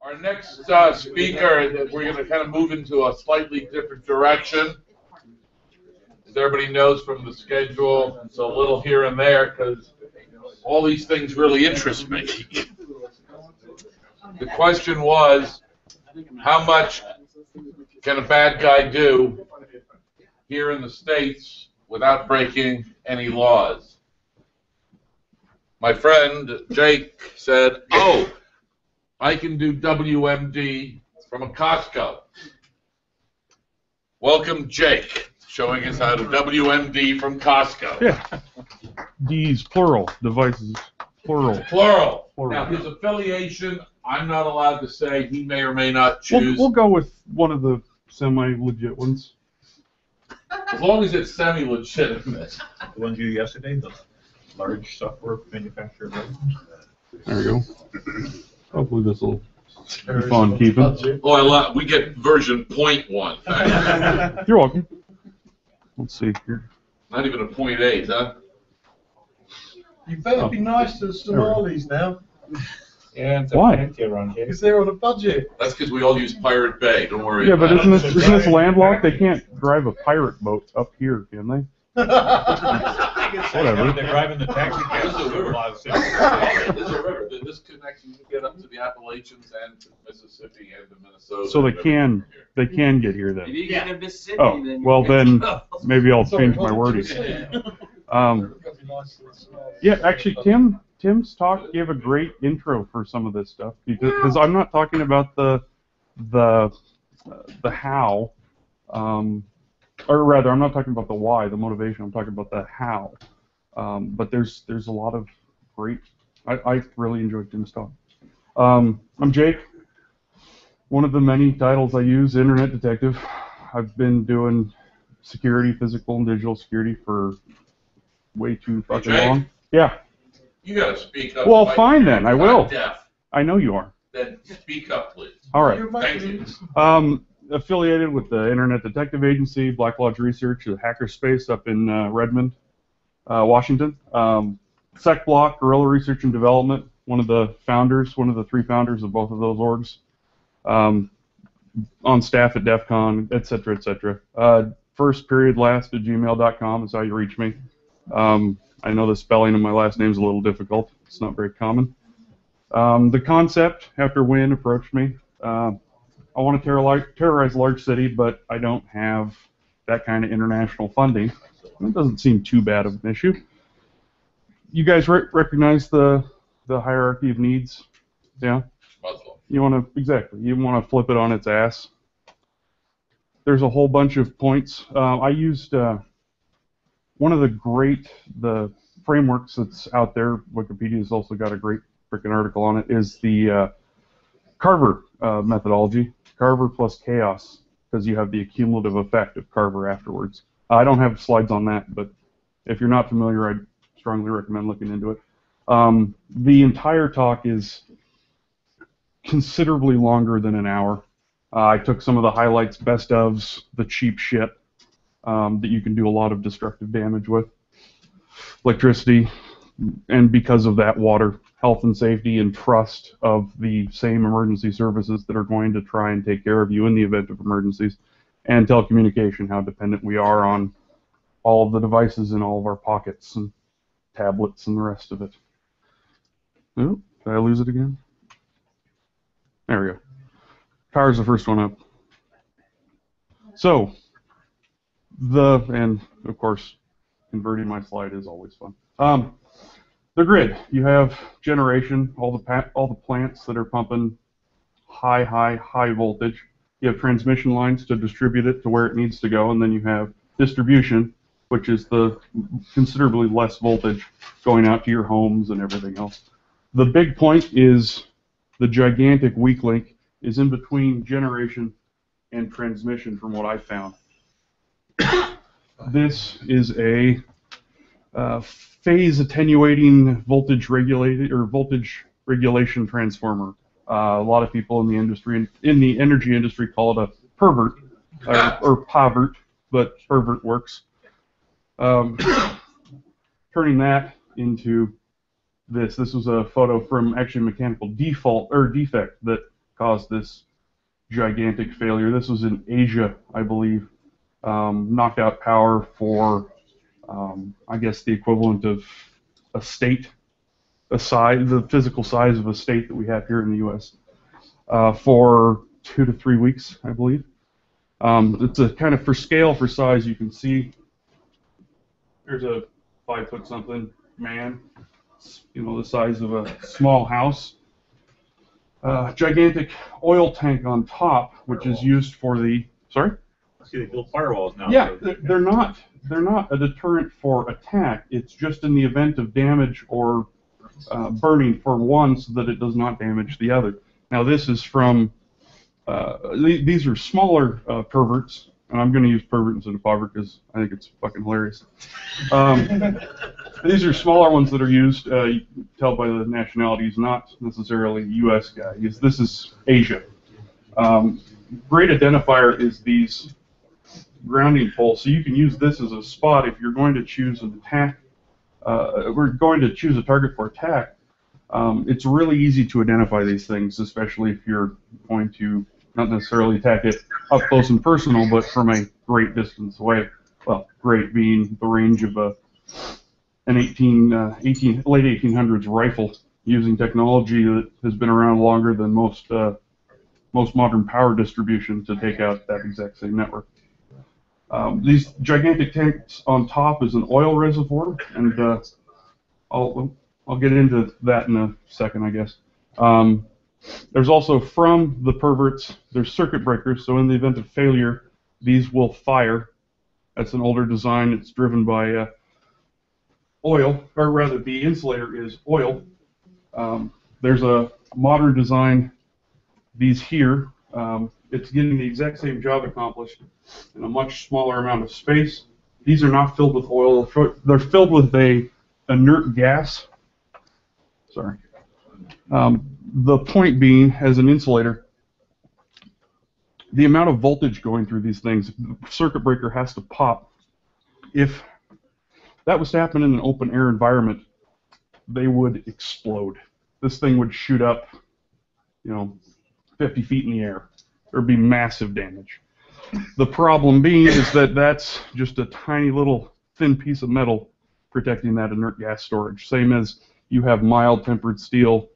Our next speaker, we're going to kind of move into a slightly different direction. As everybody knows from the schedule, it's a little here and there because all these things really interest me. The question was, how much can a bad guy do here in the States without breaking any laws? My friend Jake said, oh, I can do WMD from a Costco. Welcome, Jake, showing us how to WMD from Costco. Yeah. D's, plural, devices, plural. Plural. Now, his affiliation, I'm not allowed to say. He may or may not choose. We'll go with one of the semi-legit ones. As long as it's semi-legitimate. The ones you yesterday, the large software manufacturer. There we go. Hopefully this will be fun keeping. Oh, we get version 0.1. You're welcome. Let's see here. Not even a 0.8, huh? You better be nice to the Somalis now. Yeah, why? Because they're on a budget. That's because we all use Pirate Bay. Don't worry. Yeah, but about isn't this landlocked? They can't drive a pirate boat up here, can they? Whatever. They're driving the taxi cabs. This is a river. This connects you to get up to the Appalachians and to Mississippi and to Minnesota. So they can get here then. If you get to Mississippi, Oh, then well then maybe I'll change my wording. Yeah, actually, Tim's talk gave a great intro for some of this stuff because I'm not talking about the how, or rather, I'm not talking about the why, the motivation. I'm talking about the how. But there's a lot of great. I really enjoyed Tim's talk. I'm Jake. One of the many titles I use, Internet Detective. I've been doing security, physical and digital security for way too fucking long. Yeah. You gotta speak up. Well, fine then. I will. I'm deaf. I know you are. Then speak up, please. All right. Thank you. Affiliated with the Internet Detective Agency, Black Lodge Research, the hackerspace up in Redmond, Washington. SecBlock, Guerrilla Research and Development, one of the three founders of both of those orgs. On staff at DEF CON, etc., etc. First.last@gmail.com is how you reach me. I know the spelling of my last name is a little difficult. It's not very common. The concept, after Wynn approached me, I want to terrorize a large city, but I don't have that kind of international funding. It doesn't seem too bad of an issue. You guys recognize the hierarchy of needs? Yeah? You want to flip it on its ass. There's a whole bunch of points. I used one of the frameworks that's out there. Wikipedia's also got a great freaking article on it. Is the Carver methodology, Carver plus chaos, because you have the accumulative effect of Carver afterwards. I don't have slides on that, but if you're not familiar, I'd strongly recommend looking into it. The entire talk is considerably longer than an hour. I took some of the highlights, best ofs, the cheap shit that you can do a lot of destructive damage with. Electricity, and because of that, water, health and safety, and trust of the same emergency services that are going to try and take care of you in the event of emergencies, and telecommunication, how dependent we are on all of the devices in all of our pockets and tablets and the rest of it. Oh, did I lose it again? There we go. Power's the first one up. So, and of course, converting my slide is always fun. The grid. You have generation, all the plants that are pumping high voltage. You have transmission lines to distribute it to where it needs to go, and then you have distribution, which is the considerably less voltage going out to your homes and everything else. The big point is the gigantic weak link is in between generation and transmission, from what I found. This is a phase attenuating voltage regulation transformer. A lot of people in the industry, in the energy industry, call it a pervert or pavert, but pervert works. Turning that into this. This was a photo from actually a mechanical defect that caused this gigantic failure. This was in Asia, I believe. Knocked out power for, I guess, the equivalent of a state, the physical size of a state that we have here in the U.S. For 2 to 3 weeks, I believe. It's a kind of for scale, for size. You can see there's a 5 foot something man, the size of a small house. Gigantic oil tank on top, which is used for the. Sorry. I see they build firewalls now. Yeah, So. they're not a deterrent for attack. It's just in the event of damage or burning for one, so that it does not damage the other. Now this is from. These are smaller perverts, and I'm going to use pervert instead of povert because I think it's fucking hilarious. These are smaller ones that are used. You can tell by the nationalities, not necessarily U.S. guys. This is Asia. Great identifier is these grounding poles, so you can use this as a spot if you're going to choose an attack. We're going to choose a target for attack. It's really easy to identify these things, especially if you're going to not necessarily attack it up close and personal, but from a great distance away. Well, great being the range of an late 1800s rifle, using technology that has been around longer than most modern power distribution to take out that exact same network. These gigantic tanks on top is an oil reservoir, and I'll get into that in a second, I guess. There's also, from the perverts, there's circuit breakers, so in the event of failure, these will fire. That's an older design. It's driven by oil, or rather the insulator is oil. There's a modern design, these here. It's getting the exact same job accomplished in a much smaller amount of space. These are not filled with oil. They're filled with a inert gas. Sorry. The point being, as an insulator, the amount of voltage going through these things, the circuit breaker has to pop. If that was to happen in an open air environment, they would explode. This thing would shoot up, 50 feet in the air. There'd be massive damage. The problem being is that that's just a tiny little thin piece of metal protecting that inert gas storage. Same as you have mild steel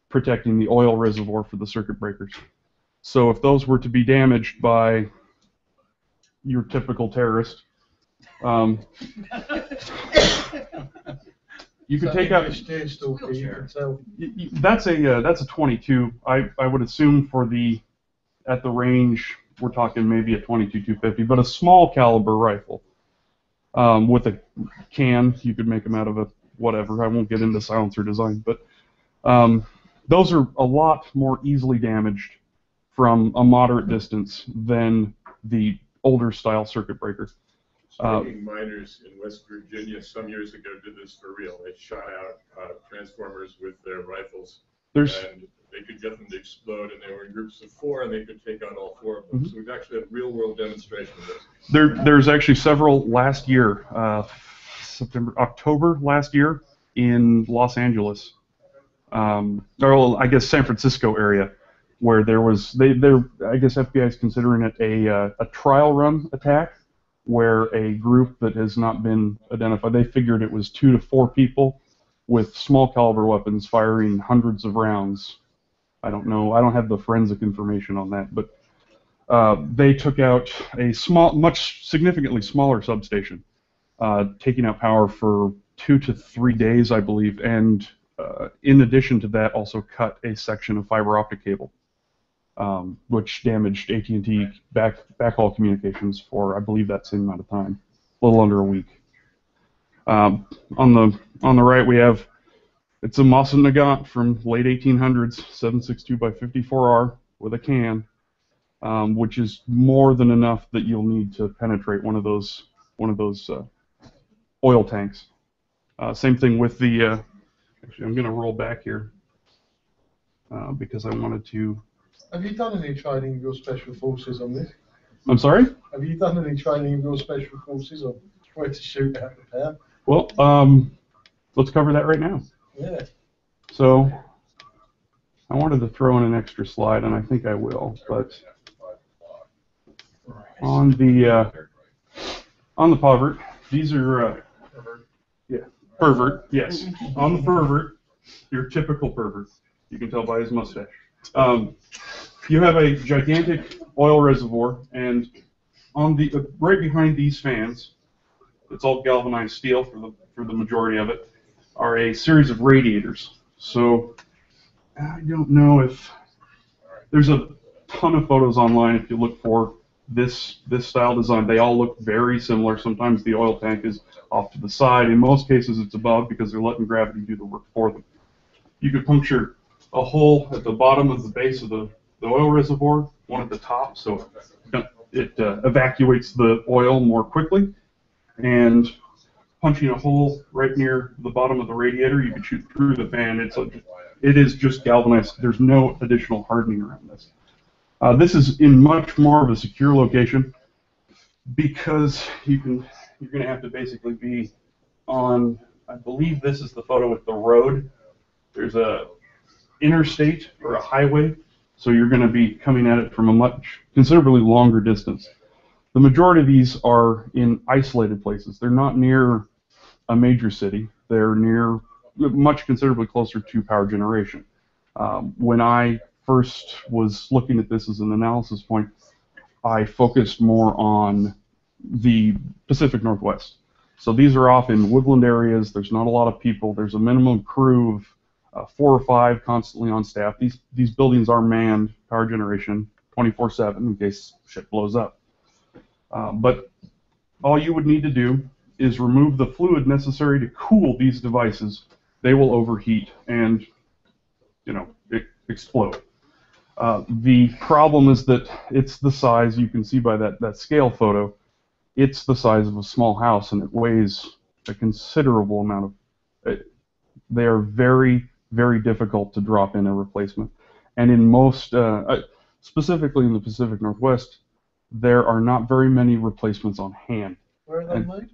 protecting the oil reservoir for the circuit breakers. So if those were to be damaged by your typical terrorist, you could take out. That's a 22. I would assume at the range we're talking maybe a 22-250, but a small caliber rifle with a can, you could make them out of a whatever. I won't get into silencer design, but those are a lot more easily damaged from a moderate distance than the older style circuit breaker. Miners in West Virginia some years ago did this for real. They shot out transformers with their rifles, and they could get them to explode, and they were in groups of 4, and they could take out all 4 of them. Mm-hmm. So we've actually had real-world demonstration of this. There's actually several last year, October last year, in Los Angeles, or I guess San Francisco area, where there was, I guess FBI is considering it a trial run attack, where a group that has not been identified, they figured it was 2 to 4 people with small caliber weapons firing hundreds of rounds. I don't know, I don't have the forensic information on that, but they took out a much significantly smaller substation, taking out power for 2 to 3 days, I believe, and in addition to that, also cut a section of fiber optic cable, which damaged AT&T backhaul communications for, I believe, that same amount of time, a little under a week. On the right, we have, it's a Mosin Nagant from late 1800s, 7.62 by 54R with a can, which is more than enough that you'll need to penetrate one of those oil tanks. Same thing with the. Actually, I'm going to roll back here because I wanted to. Have you done any training of your special forces on this? I'm sorry? Have you done any training of your special forces on where to shoot out the power? Well, let's cover that right now. Yeah. So I wanted to throw in an extra slide, and I think I will, but on the pervert, these are yeah, pervert, yes. On the pervert, your typical pervert. You can tell by his mustache. You have a gigantic oil reservoir, and on the right behind these fans, it's all galvanized steel for the majority of it, are a series of radiators. So I don't know if there's a ton of photos online if you look for this style design. They all look very similar. Sometimes the oil tank is off to the side. In most cases, it's above because they're letting gravity do the work for them. You could puncture a hole at the bottom of the base of the oil reservoir, one at the top, so it evacuates the oil more quickly. And punching a hole right near the bottom of the radiator, you can shoot through the fan. It is just galvanized. There's no additional hardening around this. This is in much more of a secure location because you're going to have to basically be on, I believe this is the photo with the road. There's a interstate or a highway, so you're going to be coming at it from a considerably longer distance. The majority of these are in isolated places. They're not near a major city. They're near much considerably closer to power generation. When I first was looking at this as an analysis point, I focused more on the Pacific Northwest. So these are off in woodland areas. There's not a lot of people. There's a minimum crew of 4 or 5 constantly on staff. These buildings are manned, power generation, 24/7 in case shit blows up. But all you would need to do is remove the fluid necessary to cool these devices. They will overheat and, explode. The problem is that it's the size, you can see by that scale photo, it's the size of a small house, and it weighs a considerable amount of. They are very, very difficult to drop in a replacement. And in most, specifically in the Pacific Northwest, there are not very many replacements on hand. Where are they made?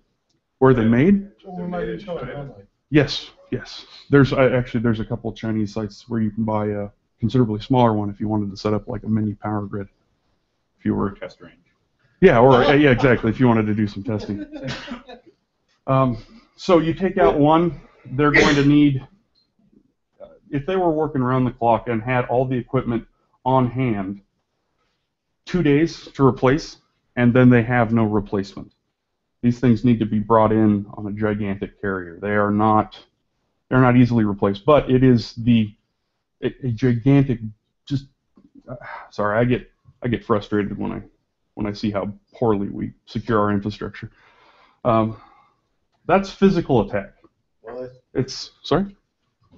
Where are they made? It's all made in China, aren't they? Yes, yes. There's a couple of Chinese sites where you can buy a considerably smaller one if you wanted to set up like a mini power grid. If you were a test range. Yeah, yeah, exactly. If you wanted to do some testing. So you take out one, they're going to need, if they were working around the clock and had all the equipment on hand, 2 days to replace, and then they have no replacement. These things need to be brought in on a gigantic carrier. They're not easily replaced, but it is a gigantic. Sorry, I get frustrated when I see how poorly we secure our infrastructure. That's physical attack. Well, It's sorry.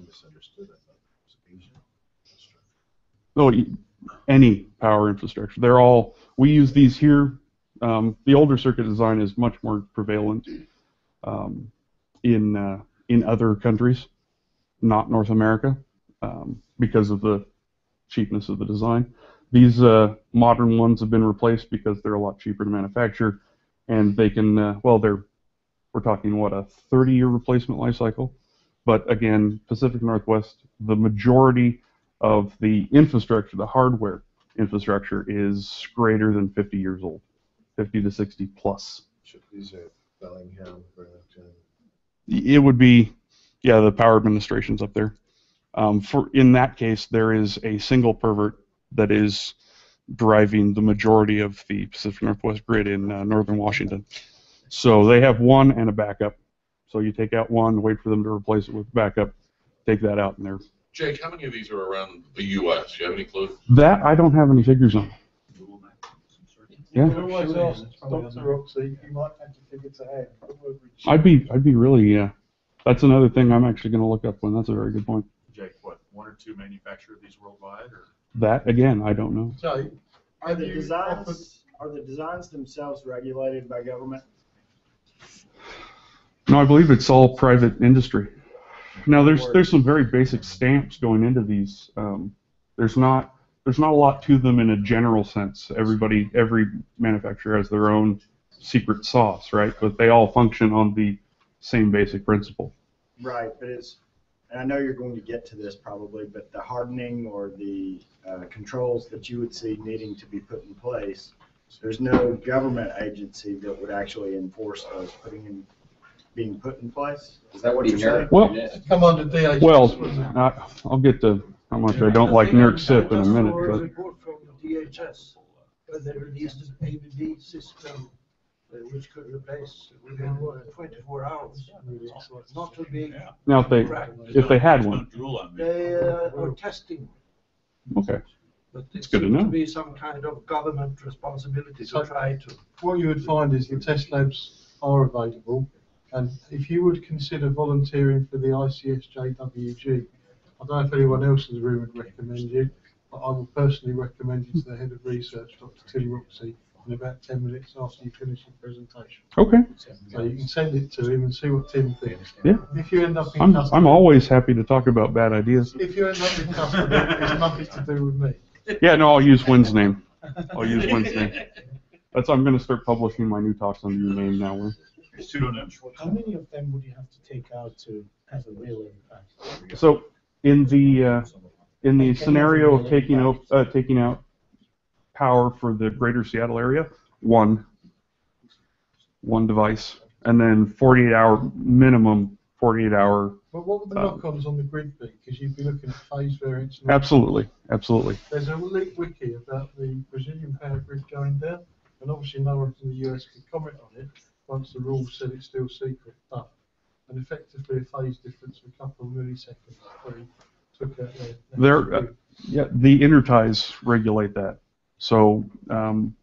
misunderstood. I thought it was Asian. No, any power infrastructure. They're all. We use these here. The older circuit design is much more prevalent in other countries, not North America, because of the cheapness of the design. These modern ones have been replaced because they're a lot cheaper to manufacture, and they can. We're talking what, a 30-year replacement life cycle. But again, Pacific Northwest, the majority of the infrastructure, the hardware infrastructure, is greater than 50 years old. 50 to 60 plus. These are Bellingham, Burlington. It would be, yeah, the power administration's up there. In that case, there is a single pervert that is driving the majority of the Pacific Northwest grid in northern Washington. So they have one and a backup. So you take out one, wait for them to replace it with backup, take that out, and they're. Jake, how many of these are around the U.S.? Do you have any clue? That I don't have any figures on. Yeah. You always ask Dr. Oxy, you might have to figure to hand. I'd be really, that's another thing I'm actually going to look up when. That's a very good point. Jake, what, 1 or 2 manufacture these worldwide, or? That, again, I don't know. So, Are the designs themselves regulated by government? No, I believe it's all private industry. Now, there's some very basic stamps going into these. There's not a lot to them in a general sense. Every manufacturer has their own secret sauce, right? But they all function on the same basic principle. Right, but and I know you're going to get to this probably, but the hardening or the controls that you would see needing to be put in place, there's no government agency that would actually enforce those being put in place? Is that what you're saying? Well, Come on to DHS. well, I'll get to how much I don't like NERC SIP in a minute, For a but report from DHS, where they released an ABD system which could replace within 24 hours. Not too big. now if they had one, They are testing, okay. but it good to seems know. to be some kind of government responsibility to try to. What you would find is the test labs are available, and if you would consider volunteering for the ICSJWG, I don't know if anyone else in the room would recommend you, but I would personally recommend you to the head of research, Dr. Tim Roxy, in about 10 minutes after you finish your presentation. Okay. So you can send it to him and see what Tim thinks. Yeah. If you end up in I'm custody, I'm always happy to talk about bad ideas. if you end up in custody, it's nothing to do with me. Yeah, no, I'll use Wynn's name. I'll use Wynn's name. I'm going to start publishing my new talks under your name now, Wynn. Pseudonyms. How many of them would you have to take out to have a real impact? So in the scenario of taking out power for the greater Seattle area, one device, and then 48-hour minimum 48-hour. But what would the knock-ons on the grid be? Because you'd be looking at phase variance. And Absolutely. There's a leak wiki about the Brazilian power grid going down, and obviously no one from the US could comment on it once the rules said it's still secret. But and effectively a phase difference of a couple of milliseconds where he took out their Yeah, the interties regulate that. So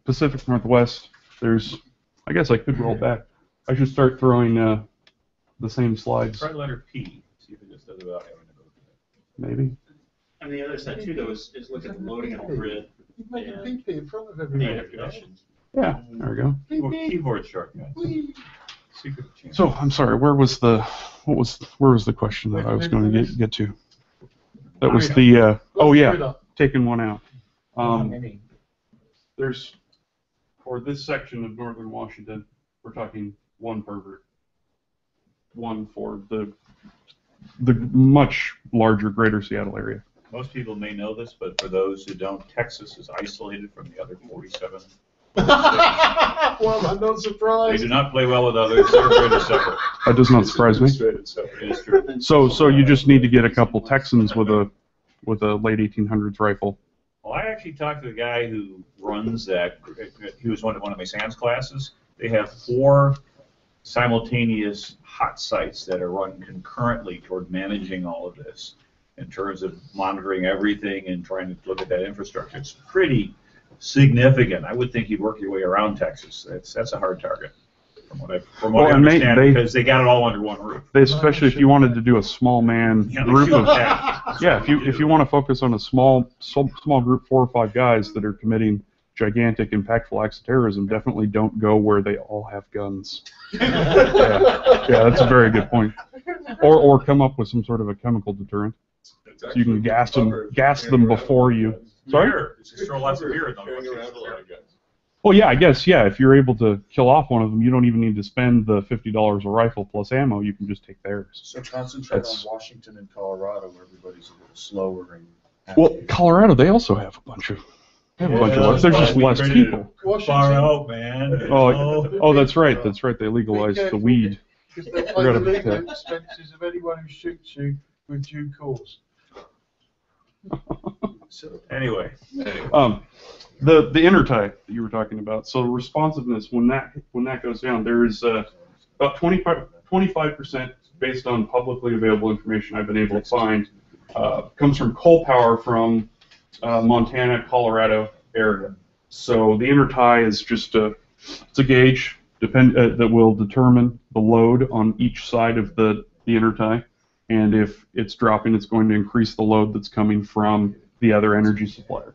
Pacific Northwest, I guess I could roll back. I should start throwing the same slides. Try letter P, see if it just does it without having to go through Maybe. And the other side too, though, is look at the loading of the grid. You make a and PP in front of the everyone. interconnections. Yeah, there we go. that. Keyboard shortcut. Secret change. So I'm sorry. Where was the question that I was going to get to? That was the taking one out. There's for this section of northern Washington, we're talking one pervert. One for the much larger greater Seattle area. Most people may know this, but for those who don't, Texas is isolated from the other 47. Well, I'm not They surprised. do not play well with others. Their grid is separate. That does not surprise me. It is true. So you just need to get a couple Texans with a late 1800s rifle. Well, I actually talked to the guy who runs that. He was one of my SANS classes. They have 4 simultaneous hot sites that are run concurrently toward managing all of this in terms of monitoring everything and trying to look at that infrastructure. It's pretty significant. I would think you'd work your way around Texas. That's a hard target, from what I understand, because they got it all under one roof. Especially if you wanted to do a small man group of if you want to focus on a small group, 4 or 5 guys that are committing gigantic, impactful acts of terrorism, definitely don't go where they all have guns. Yeah, that's a very good point. Or come up with some sort of a chemical deterrent, so you can gas them before you. Sorry? Beer. Just throw lots of beer in them. Carrying around a lot of guns. Well, yeah, I guess, yeah, if you're able to kill off one of them, you don't even need to spend the $50 a rifle plus ammo. You can just take theirs. So concentrate on Washington and Colorado, where everybody's a little slower and. Well, Colorado, they also have a bunch of. There's just less people. Far out, man. Oh, that's right. That's right. They legalized the weed. Because they pay the legal expenses of anyone who shoots you with due cause. Anyway. The intertie that you were talking about. So responsiveness, when that goes down, there is about 25% based on publicly available information I've been able to find comes from coal power from Montana, Colorado area. So the intertie is just it's a gauge that will determine the load on each side of the intertie, and if it's dropping, it's going to increase the load that's coming from the other energy supplier.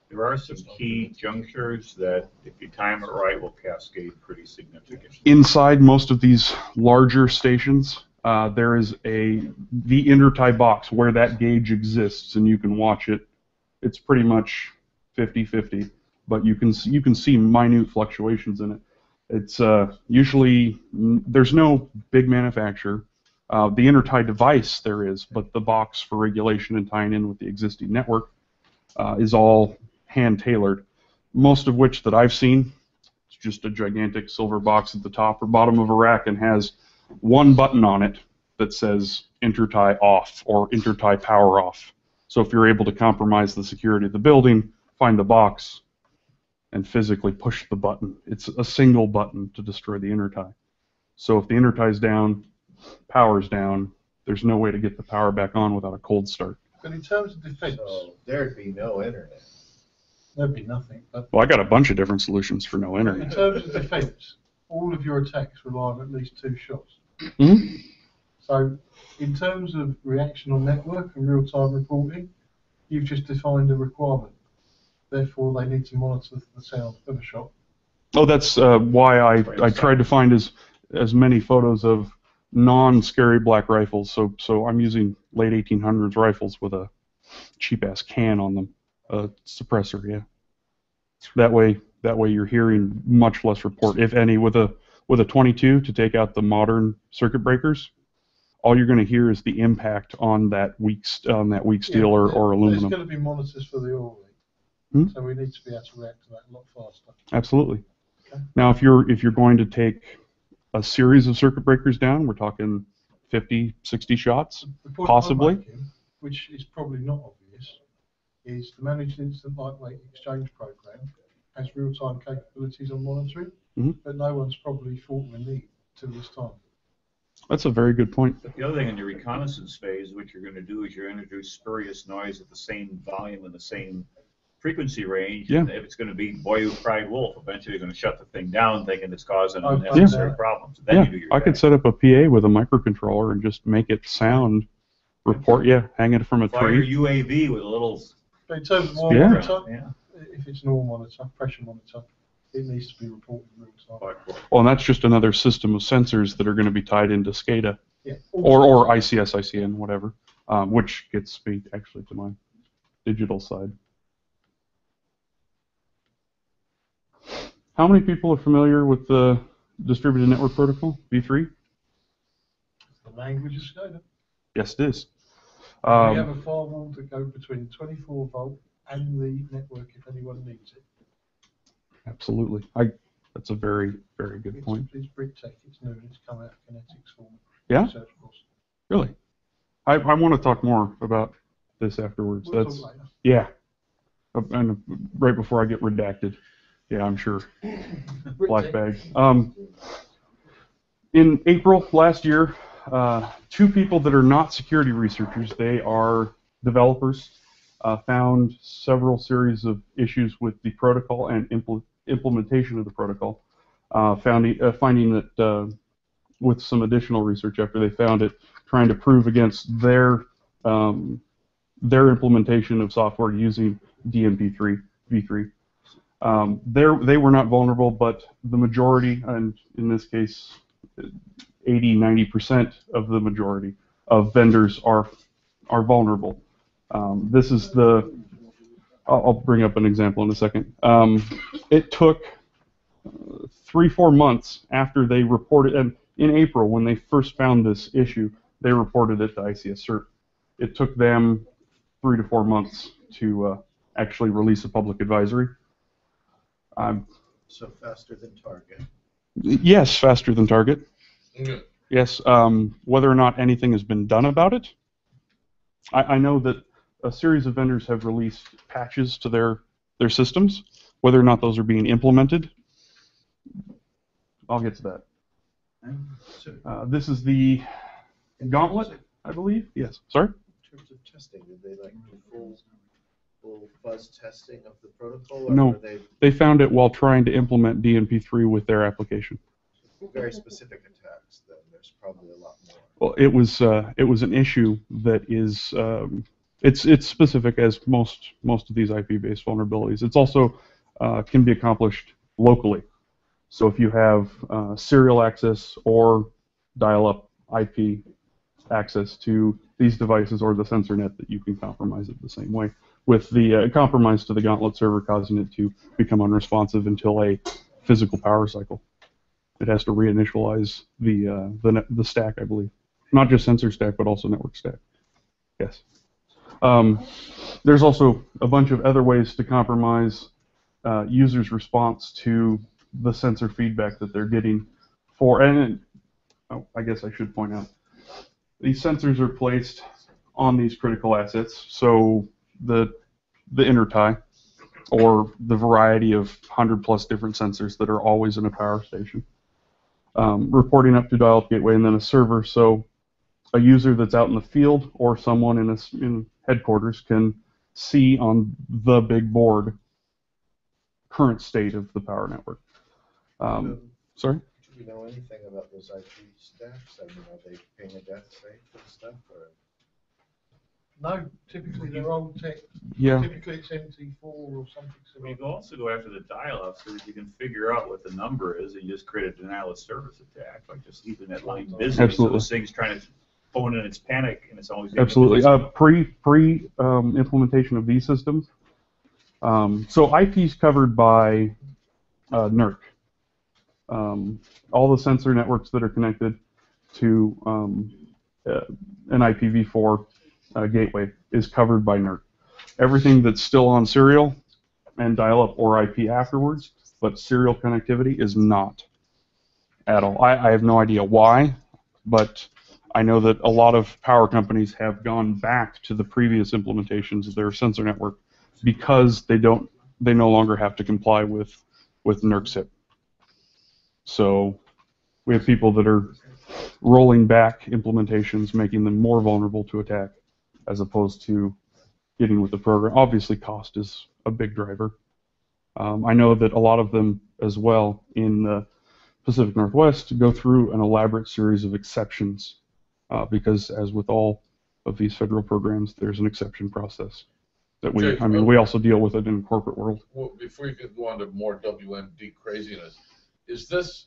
There are some key junctures that, if you time it right, will cascade pretty significantly. Inside most of these larger stations, there is the intertie box where that gauge exists, and you can watch it. It's pretty much 50-50, but you can see minute fluctuations in it. It's usually there's no big manufacturer. The intertie device there is, but the box for regulation and tying in with the existing network is all hand-tailored. Most of which that I've seen, it's just a gigantic silver box at the top or bottom of a rack and has one button on it that says intertie off or intertie power off. So if you're able to compromise the security of the building, find the box, and physically push the button. It's a single button to destroy the intertie. So if the intertie's down, power's down, there's no way to get the power back on without a cold start. But in terms of defense, So there'd be no internet. there'd be nothing. But Well, I got a bunch of different solutions for no in internet. terms of defense, all of your attacks rely on at least 2 shots. Hmm? So in terms of reaction on network and real-time reporting, you've just defined a requirement. Therefore, they need to monitor the sound of a shot. Oh, that's why I tried to find as many photos of non-scary black rifles. So I'm using late 1800s rifles with a cheap-ass can on them, a suppressor. Yeah. That way you're hearing much less report, if any. With a 22 to take out the modern circuit breakers, all you're going to hear is the impact on that weak steel or aluminum. There's going to be monitors for the oil leak. So we need to be able to react to that a lot faster. Absolutely. Okay. Now, if you're going to take a series of circuit breakers down, we're talking 50, 60 shots, The point possibly. I'm making, which is probably not obvious, is the Managed Instant Lightweight Exchange Program has real-time capabilities on monitoring, but no one's probably thought of a need till this time. That's a very good point. But the other thing in your reconnaissance phase, what you're going to do is you're going to introduce spurious noise at the same volume and the same frequency range. Yeah. And if it's going to be boy who cried wolf, eventually you're going to shut the thing down thinking it's causing Oh, unnecessary yeah. problems. Then Yeah, you do your I could set up a PA with a microcontroller and just make it sound report. Yeah, hang it from a fire tree. your UAV with a little But in terms of wall Yeah. monitor, yeah. if it's normal monitor, pressure monitor, it needs to be reported real time. Well, and that's just another system of sensors that are going to be tied into SCADA Yeah. or ICS, ICN, whatever, which gets me actually to my digital side. How many people are familiar with the Distributed Network Protocol, V3? The language is SCADA. Yes, it is. We have a firewall to go between 24 volt and the network if anyone needs it. Absolutely. That's a very, very good point. It's brick tech, it's new, and it's come out of kinetics for Yeah? research course. Really? I want to talk more about this afterwards. We'll That's talk later. yeah. And right before I get redacted. Yeah, I'm sure. Black bag. In April last year, 2 people that are not security researchers, they are developers, found several series of issues with the protocol and implementation of the protocol, finding that with some additional research after they found it, trying to prove against their implementation of software using DMP3 V3. They were not vulnerable, but the majority, and in this case, 80–90% of the majority of vendors are vulnerable. This is I'll bring up an example in a second. It took 3–4 months after they reported, and in April when they first found this issue, they reported it to ICS CERT. It took them 3 to 4 months to actually release a public advisory. So faster than Target. Yes, faster than Target. Okay. Yes, whether or not anything has been done about it, I know that a series of vendors have released patches to their systems. Whether or not those are being implemented, I'll get to that. This is the Gauntlet, I believe. Yes. Sorry? In terms of testing, did they like do full fuzz testing of the protocol? Or No. were they They found it while trying to implement DNP3 with their application. very specific attacks? Then there's probably a lot more. Well, it was an issue that is it's specific as most of these IP-based vulnerabilities. It's also can be accomplished locally. So if you have serial access or dial-up IP access to these devices or the sensor net, that you can compromise it the same way, with the compromise to the Gauntlet server causing it to become unresponsive until a physical power cycle. It has to reinitialize the stack, I believe. not just sensor stack, but also network stack. Yes. There's also a bunch of other ways to compromise users' response to the sensor feedback that they're getting and I guess I should point out, these sensors are placed on these critical assets, so the intertie, or the variety of 100+ different sensors that are always in a power station, reporting up to dial-up gateway and then a server, so a user that's out in the field or someone in headquarters can see on the big board current state of the power network. Sorry? Do we know anything about those IP stacks? I mean, are they paying a death safe and stuff? Or? No, typically they're old tech. Yeah. Typically it's MT4 or something similar. You can also go after the dial-up so that you can figure out what the number is and you just create a denial of service attack, like just leaving that line busy. Absolutely. So this thing's trying to phone in its panic and it's always Absolutely. Pre implementation of these systems. So IP is covered by NERC. All the sensor networks that are connected to an IPv4 gateway is covered by NERC. Everything that's still on serial and dial-up or IP afterwards, but serial connectivity is not at all. I have no idea why, but I know that a lot of power companies have gone back to the previous implementations of their sensor network because they no longer have to comply with NERC SIP. So we have people that are rolling back implementations, making them more vulnerable to attack, as opposed to getting with the program. Obviously, cost is a big driver. I know that a lot of them as well in the Pacific Northwest go through an elaborate series of exceptions because, as with all of these federal programs, there's an exception process that we also deal with it in the corporate world. Well, before you could go on to more WMD craziness, is this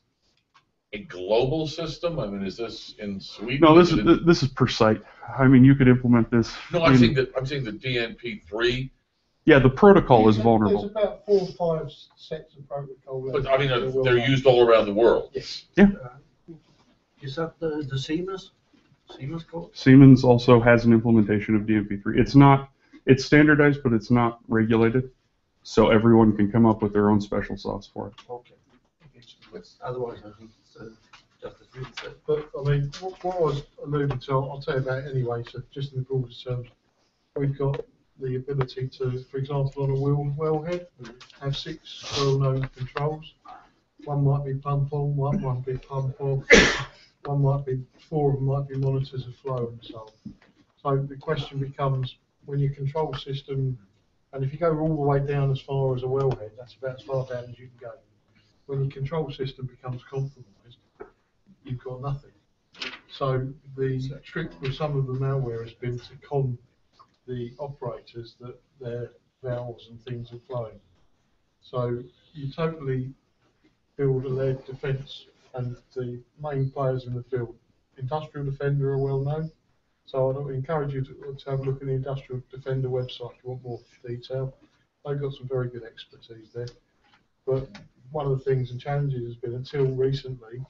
a global system? I mean, is this in Sweden? No, this is per site. I mean, you could implement this. No, I'm saying the DNP3. Yeah, the protocol is vulnerable. There's about 4 or 5 sets of protocol. But I mean, they're used all around the world. Yes. Yeah. Is that the Siemens? Siemens code? Siemens also has an implementation of DNP3. It's standardized, but it's not regulated, so everyone can come up with their own special sauce for it. Okay. Otherwise, I think it's just as Ruth said. But I mean, what I was alluding to, I'll tell you about it anyway. So just in the broadest terms, we've got the ability to, for example, on a wellhead, have 6 well-known controls. One might be pump on, one might be pump off, 4 of them might be monitors of flow and so on. So the question becomes, when your control system, and if you go all the way down as far as a wellhead, that's about as far down as you can go. When your control system becomes compromised, you've got nothing. So the trick with some of the malware has been to con the operators that their valves and things are flowing. So you totally build a lead defense, and the main players in the field, Industrial Defender are well known. So I'd encourage you to have a look at the Industrial Defender website if you want more detail. They've got some very good expertise there. But one of the things and challenges has been, until recently,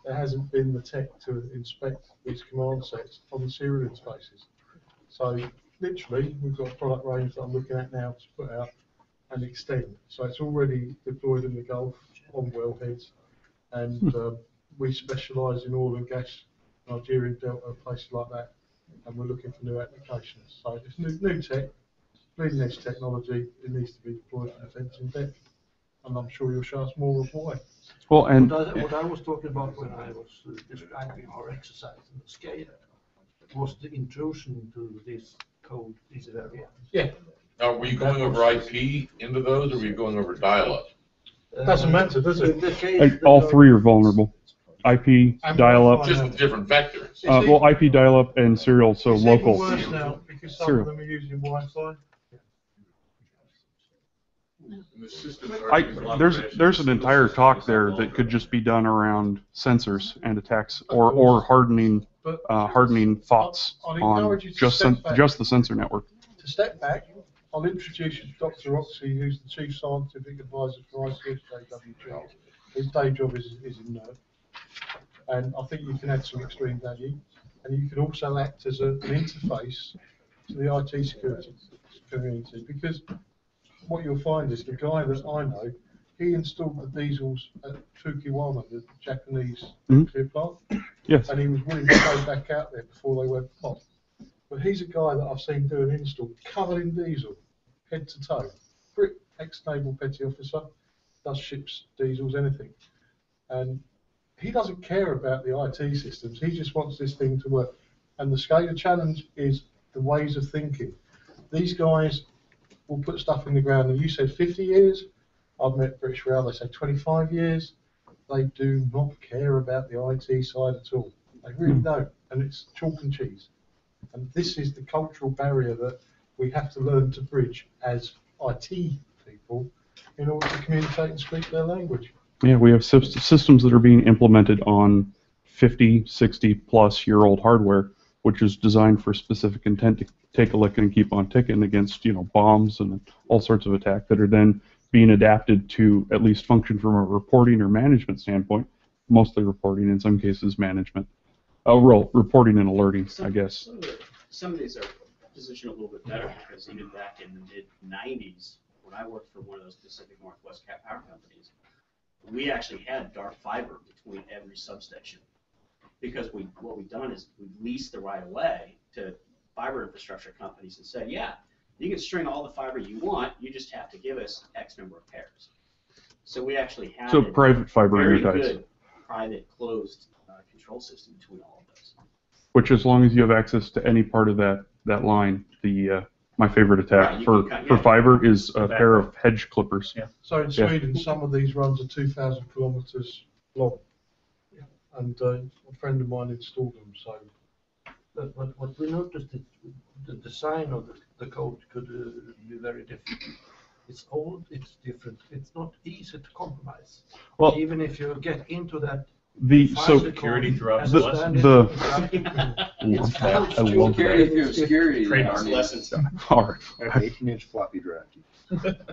there hasn't been the tech to inspect these command sets on the serial interfaces. So literally, we've got a product range that I'm looking at now to put out and extend. So it's already deployed in the Gulf on wellheads, and we specialise in oil and gas, Nigerian Delta, places like that, and we're looking for new applications. So it's new tech, bleeding edge technology. It needs to be deployed for defence in depth, and I'm sure you'll show us more of why. Well, and What I was talking about when I was describing our exercise in the scale was the intrusion into this code, this area. Yeah. Now, were you going over IP into those, or were you going over dial-up? Doesn't matter, does it? all 3 are vulnerable. IP, dial-up. Just with different vectors. Well, IP, dial-up, and serial, so It's local. even worse now because some of them are using Wi-Fi. There's an entire talk there that could just be done around sensors and attacks, or hardening thoughts on just the sensor network. To step back, I'll introduce you to Dr. Oxley, who's the Chief Scientific Advisor for ICS-JWG. His day job is in NERC, and I think you can add some extreme value. and you can also act as an interface to the IT security community, because what you'll find is the guy that I know, he installed the diesels at Fukushima, the Japanese nuclear plant, Yes. and he was willing to go back out there before they went pop. But he's a guy that I've seen do an install covered in diesel, head to toe. Brit, ex-naval petty officer, does ships, diesels, anything. And he doesn't care about the IT systems, he just wants this thing to work. And the SCADA challenge is the ways of thinking. These guys will put stuff in the ground, and you said 50 years. I've met British Rail, they say 25 years. They do not care about the IT side at all. They really don't, and it's chalk and cheese. And this is the cultural barrier that we have to learn to bridge as IT people in order to communicate and speak their language. Yeah, we have systems that are being implemented on 50, 60 plus year old hardware, which is designed for specific intent to take a lick and keep on ticking against, you know, bombs and all sorts of attack that are then being adapted to at least function from a reporting or management standpoint, mostly reporting, in some cases management. Reporting and alerting, I guess. Some of these are positioned a little bit better because even back in the mid-90s, when I worked for one of those Pacific Northwest power companies, we actually had dark fiber between every substation, because what we've done is we've leased the right of way to fiber infrastructure companies and said, yeah, you can string all the fiber you want, you just have to give us X number of pairs. So we actually have So private fiber very interties. good private closed control system between all of those. Which, as long as you have access to any part of that line, my favorite attack Right, for fiber is a pair of hedge clippers. Yeah. So in Sweden, some of these runs are 2,000 kilometres long, and a friend of mine installed them. So, But what we noticed is the design of the code could be very different. It's old, it's different, it's not easy to compromise. Well, even if you get into that. Security drops lessons. I love that. Security lessons. Hard. I have 18-inch floppy drive.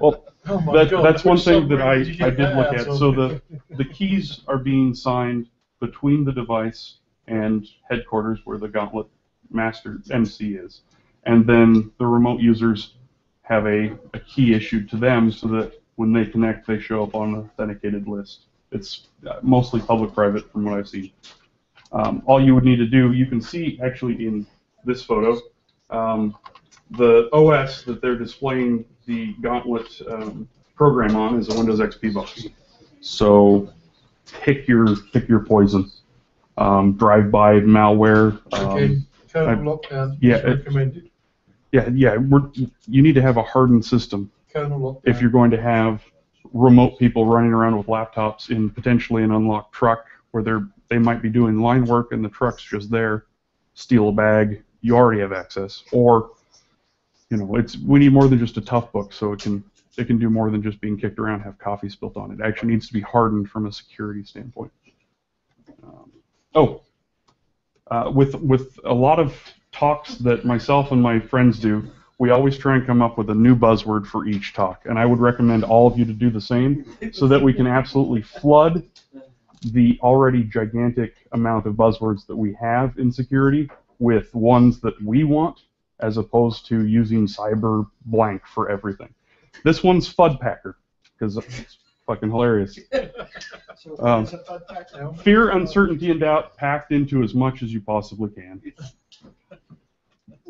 Well, oh my God, that's one which thing that submarine did you I get did that look out at. of? So the keys are being signed between the device and headquarters, where the Gauntlet Master MC is, and then the remote users have a key issued to them so that when they connect, they show up on an authenticated list. It's mostly public-private from what I've seen. All you would need to do, you can see actually in this photo, the OS that they're displaying the Gauntlet program on is a Windows XP box. So pick your poison. Drive-by malware. Again, kernel lockdown is recommended. Yeah. You need to have a hardened system Kernel lockdown. if you're going to have remote people running around with laptops in potentially an unlocked truck where they might be doing line work and the truck's just there. Steal a bag, you already have access. Or, we need more than just a tough book, so it can do more than just being kicked around, have coffee spilt on it. It actually needs to be hardened from a security standpoint. With a lot of talks that myself and my friends do, we always try and come up with a new buzzword for each talk, and I would recommend all of you to do the same so that we can absolutely flood the already gigantic amount of buzzwords that we have in security with ones that we want, as opposed to using cyber blank for everything. This one's FUD Packer, because it's fucking hilarious. Fear, uncertainty, and doubt packed into as much as you possibly can.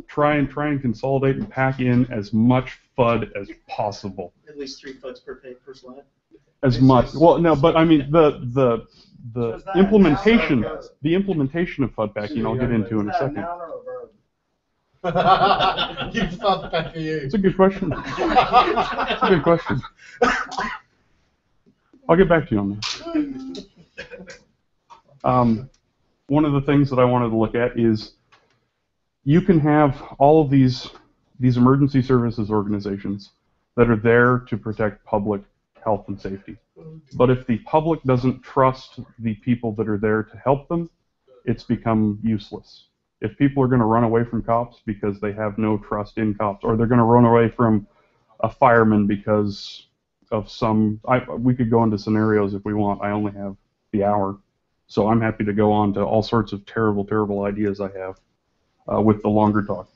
Try and consolidate and pack in as much FUD as possible. At least 3 FUDs per slide. As much. Well, no, but I mean the implementation of FUD packing I'll get into in a second. You FUD Packer, you. It's a good question. It's a good question. I'll get back to you on that. One of the things that I wanted to look at is you can have all of these emergency services organizations that are there to protect public health and safety. But if the public doesn't trust the people that are there to help them, it's become useless. If people are going to run away from cops because they have no trust in cops, or they're going to run away from a fireman because of we could go into scenarios if we want. I only have the hour. So I'm happy to go on to all sorts of terrible, terrible ideas I have with the longer talk.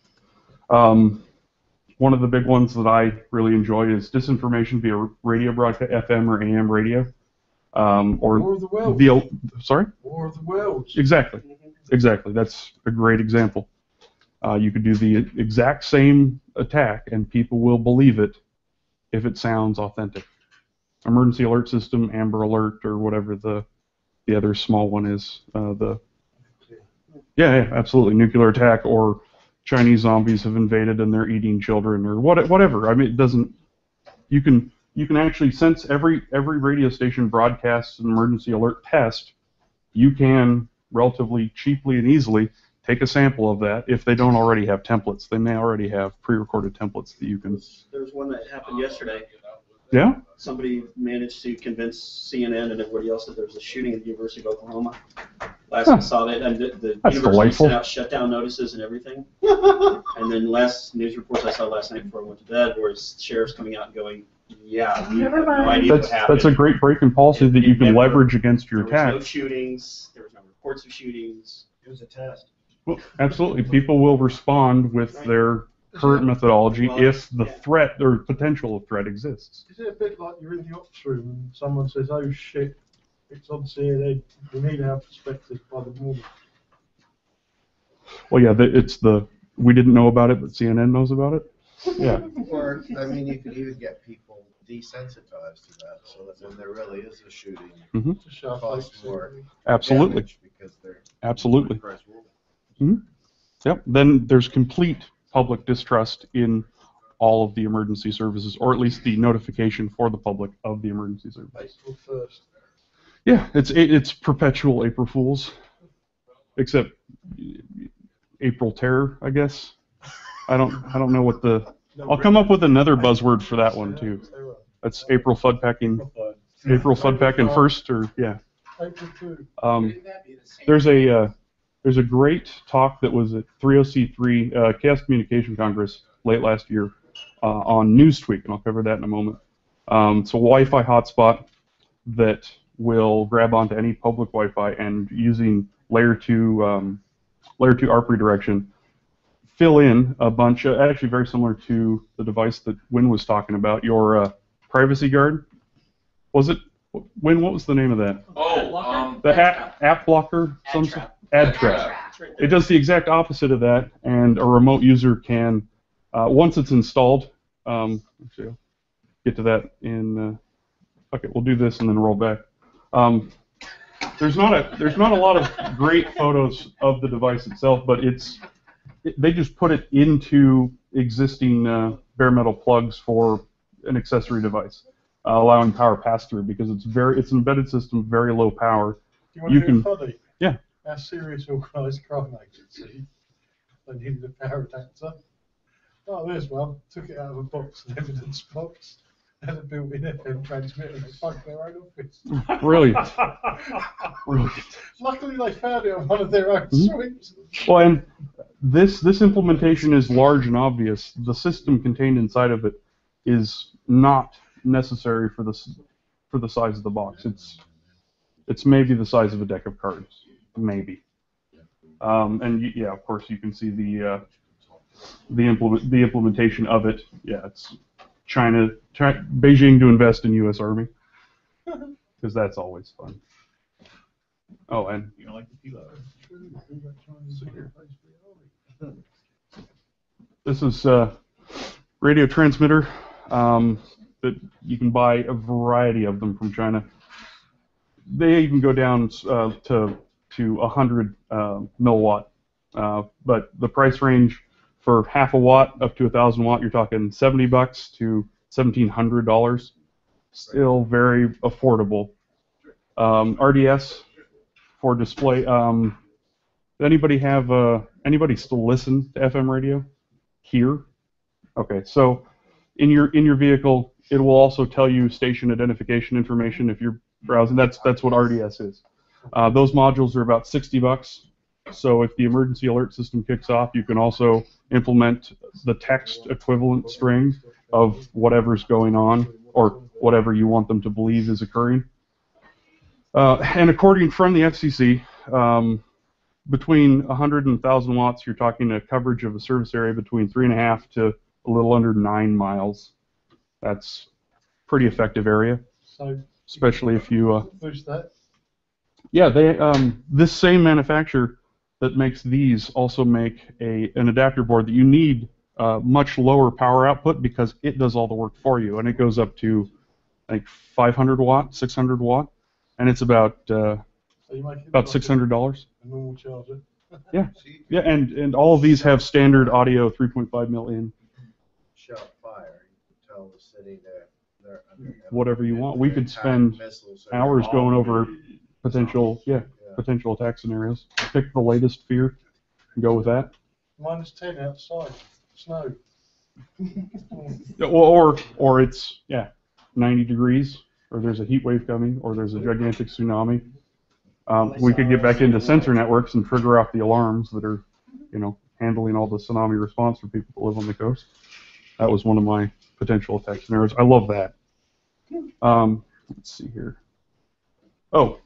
One of the big ones that I really enjoy is disinformation via radio broadcast, FM or AM radio. Or War of the Worlds. via, sorry? War of the Worlds. Exactly. Exactly. That's a great example. You could do the exact same attack and people will believe it if it sounds authentic. Emergency alert system, Amber Alert, or whatever the other small one is. Yeah, absolutely. Nuclear attack, or Chinese zombies have invaded and they're eating children, or whatever. I mean, it doesn't. You can actually, since every radio station broadcasts an emergency alert test, you can relatively cheaply and easily take a sample of that if they don't already have templates. They may already have pre-recorded templates that you can. There was one that happened yesterday. Yeah? Somebody managed to convince CNN and everybody else that there was a shooting at the University of Oklahoma. Last I saw that, and the university delightful. sent out shutdown notices and everything. And then last news reports I saw last night before I went to bed was sheriffs coming out and going, yeah, we have no idea what happened. That's a great break in policy that you can leverage against your attack. There was no shootings. There was no reports of shootings. It was a test. Well, absolutely. People will respond with their current methodology if the threat or potential of threat exists. Is it a bit like you're in the ops room and someone says, oh shit, it's on CNN, we need our perspective by the morning? Well, yeah, we didn't know about it, but CNN knows about it. Yeah. Or, I mean, you could even get people desensitized to that, so that when there really is a shooting, To show costs more Absolutely. damage because they're Absolutely. price war. Yep. Then there's complete public distrust in all of the emergency services, or at least the notification for the public of the emergency service. April 1st. Yeah, it's perpetual April Fools, except April Terror, I guess. I don't know what the. I'll come up with another buzzword for that one too. That's April Fud Packing. April Fud Packing first, or yeah. April 2. There's a great talk that was at 30C3 Chaos Communication Congress late last year on NewsTweak, and I'll cover that in a moment. It's a Wi-Fi hotspot that will grab onto any public Wi-Fi and using layer 2 ARP redirection, fill in a bunch of, actually very similar to the device that Win was talking about, your privacy guard. Was it, Win, what was the name of that? Oh, The app blocker? Ad trap. It does the exact opposite of that, and a remote user can, once it's installed, actually I'll get to that in, okay, we'll do this and then roll back. There's not a lot of great photos of the device itself, but they just put it into existing bare metal plugs for an accessory device, allowing power pass through because it's an embedded system, very low power. You can funny? Yeah. Our serious organised crime agency, they needed a power adapter. Oh, there's one. Took it out of a box, an evidence box, and a built-in FM transmitter. They plugged their own office. Brilliant. Brilliant. Luckily, they found it on one of their own switches. Well, and this implementation is large and obvious. The system contained inside of it is not necessary for the size of the box. It's maybe the size of a deck of cards, maybe. And yeah, of course, you can see the implementation of it. Yeah, it's Beijing to invest in U.S. Army, because that's always fun. Oh, and You don't like the kilo. this is a radio transmitter that you can buy a variety of them from China. They even go down to 100 milliwatt, but the price range for half a watt up to 1,000 watt, you're talking $70 to $1,700. Still very affordable. RDS for display. Anybody still listen to FM radio here? Okay, so in your vehicle, it will also tell you station identification information if you're browsing. That's what RDS is. Those modules are about $60. So if the emergency alert system kicks off, you can also implement the text equivalent string of whatever's going on or whatever you want them to believe is occurring. And according from the FCC, between 100 and 1,000 watts, you're talking a coverage of a service area between 3.5 to a little under 9 miles. That's pretty effective area, So especially if you. who's that? Yeah, they this same manufacturer that makes these also make an adapter board that you need much lower power output because it does all the work for you, and it goes up to like 500 watt, 600 watt, and it's about So you make it about like $600. a normal charger. Yeah, yeah, and all of these have standard audio 3.5 mil in. Shot fire, you can tell the city they're under Whatever you want. We could spend missiles hours going over potential attack scenarios. Pick the latest fear and go with that. -10 outside, snow. Or it's 90 degrees, or there's a heat wave coming, or there's a gigantic tsunami. We could get back into sensor networks and trigger off the alarms that are, handling all the tsunami response for people that live on the coast. That was one of my potential attack scenarios. I love that. Let's see here. Oh,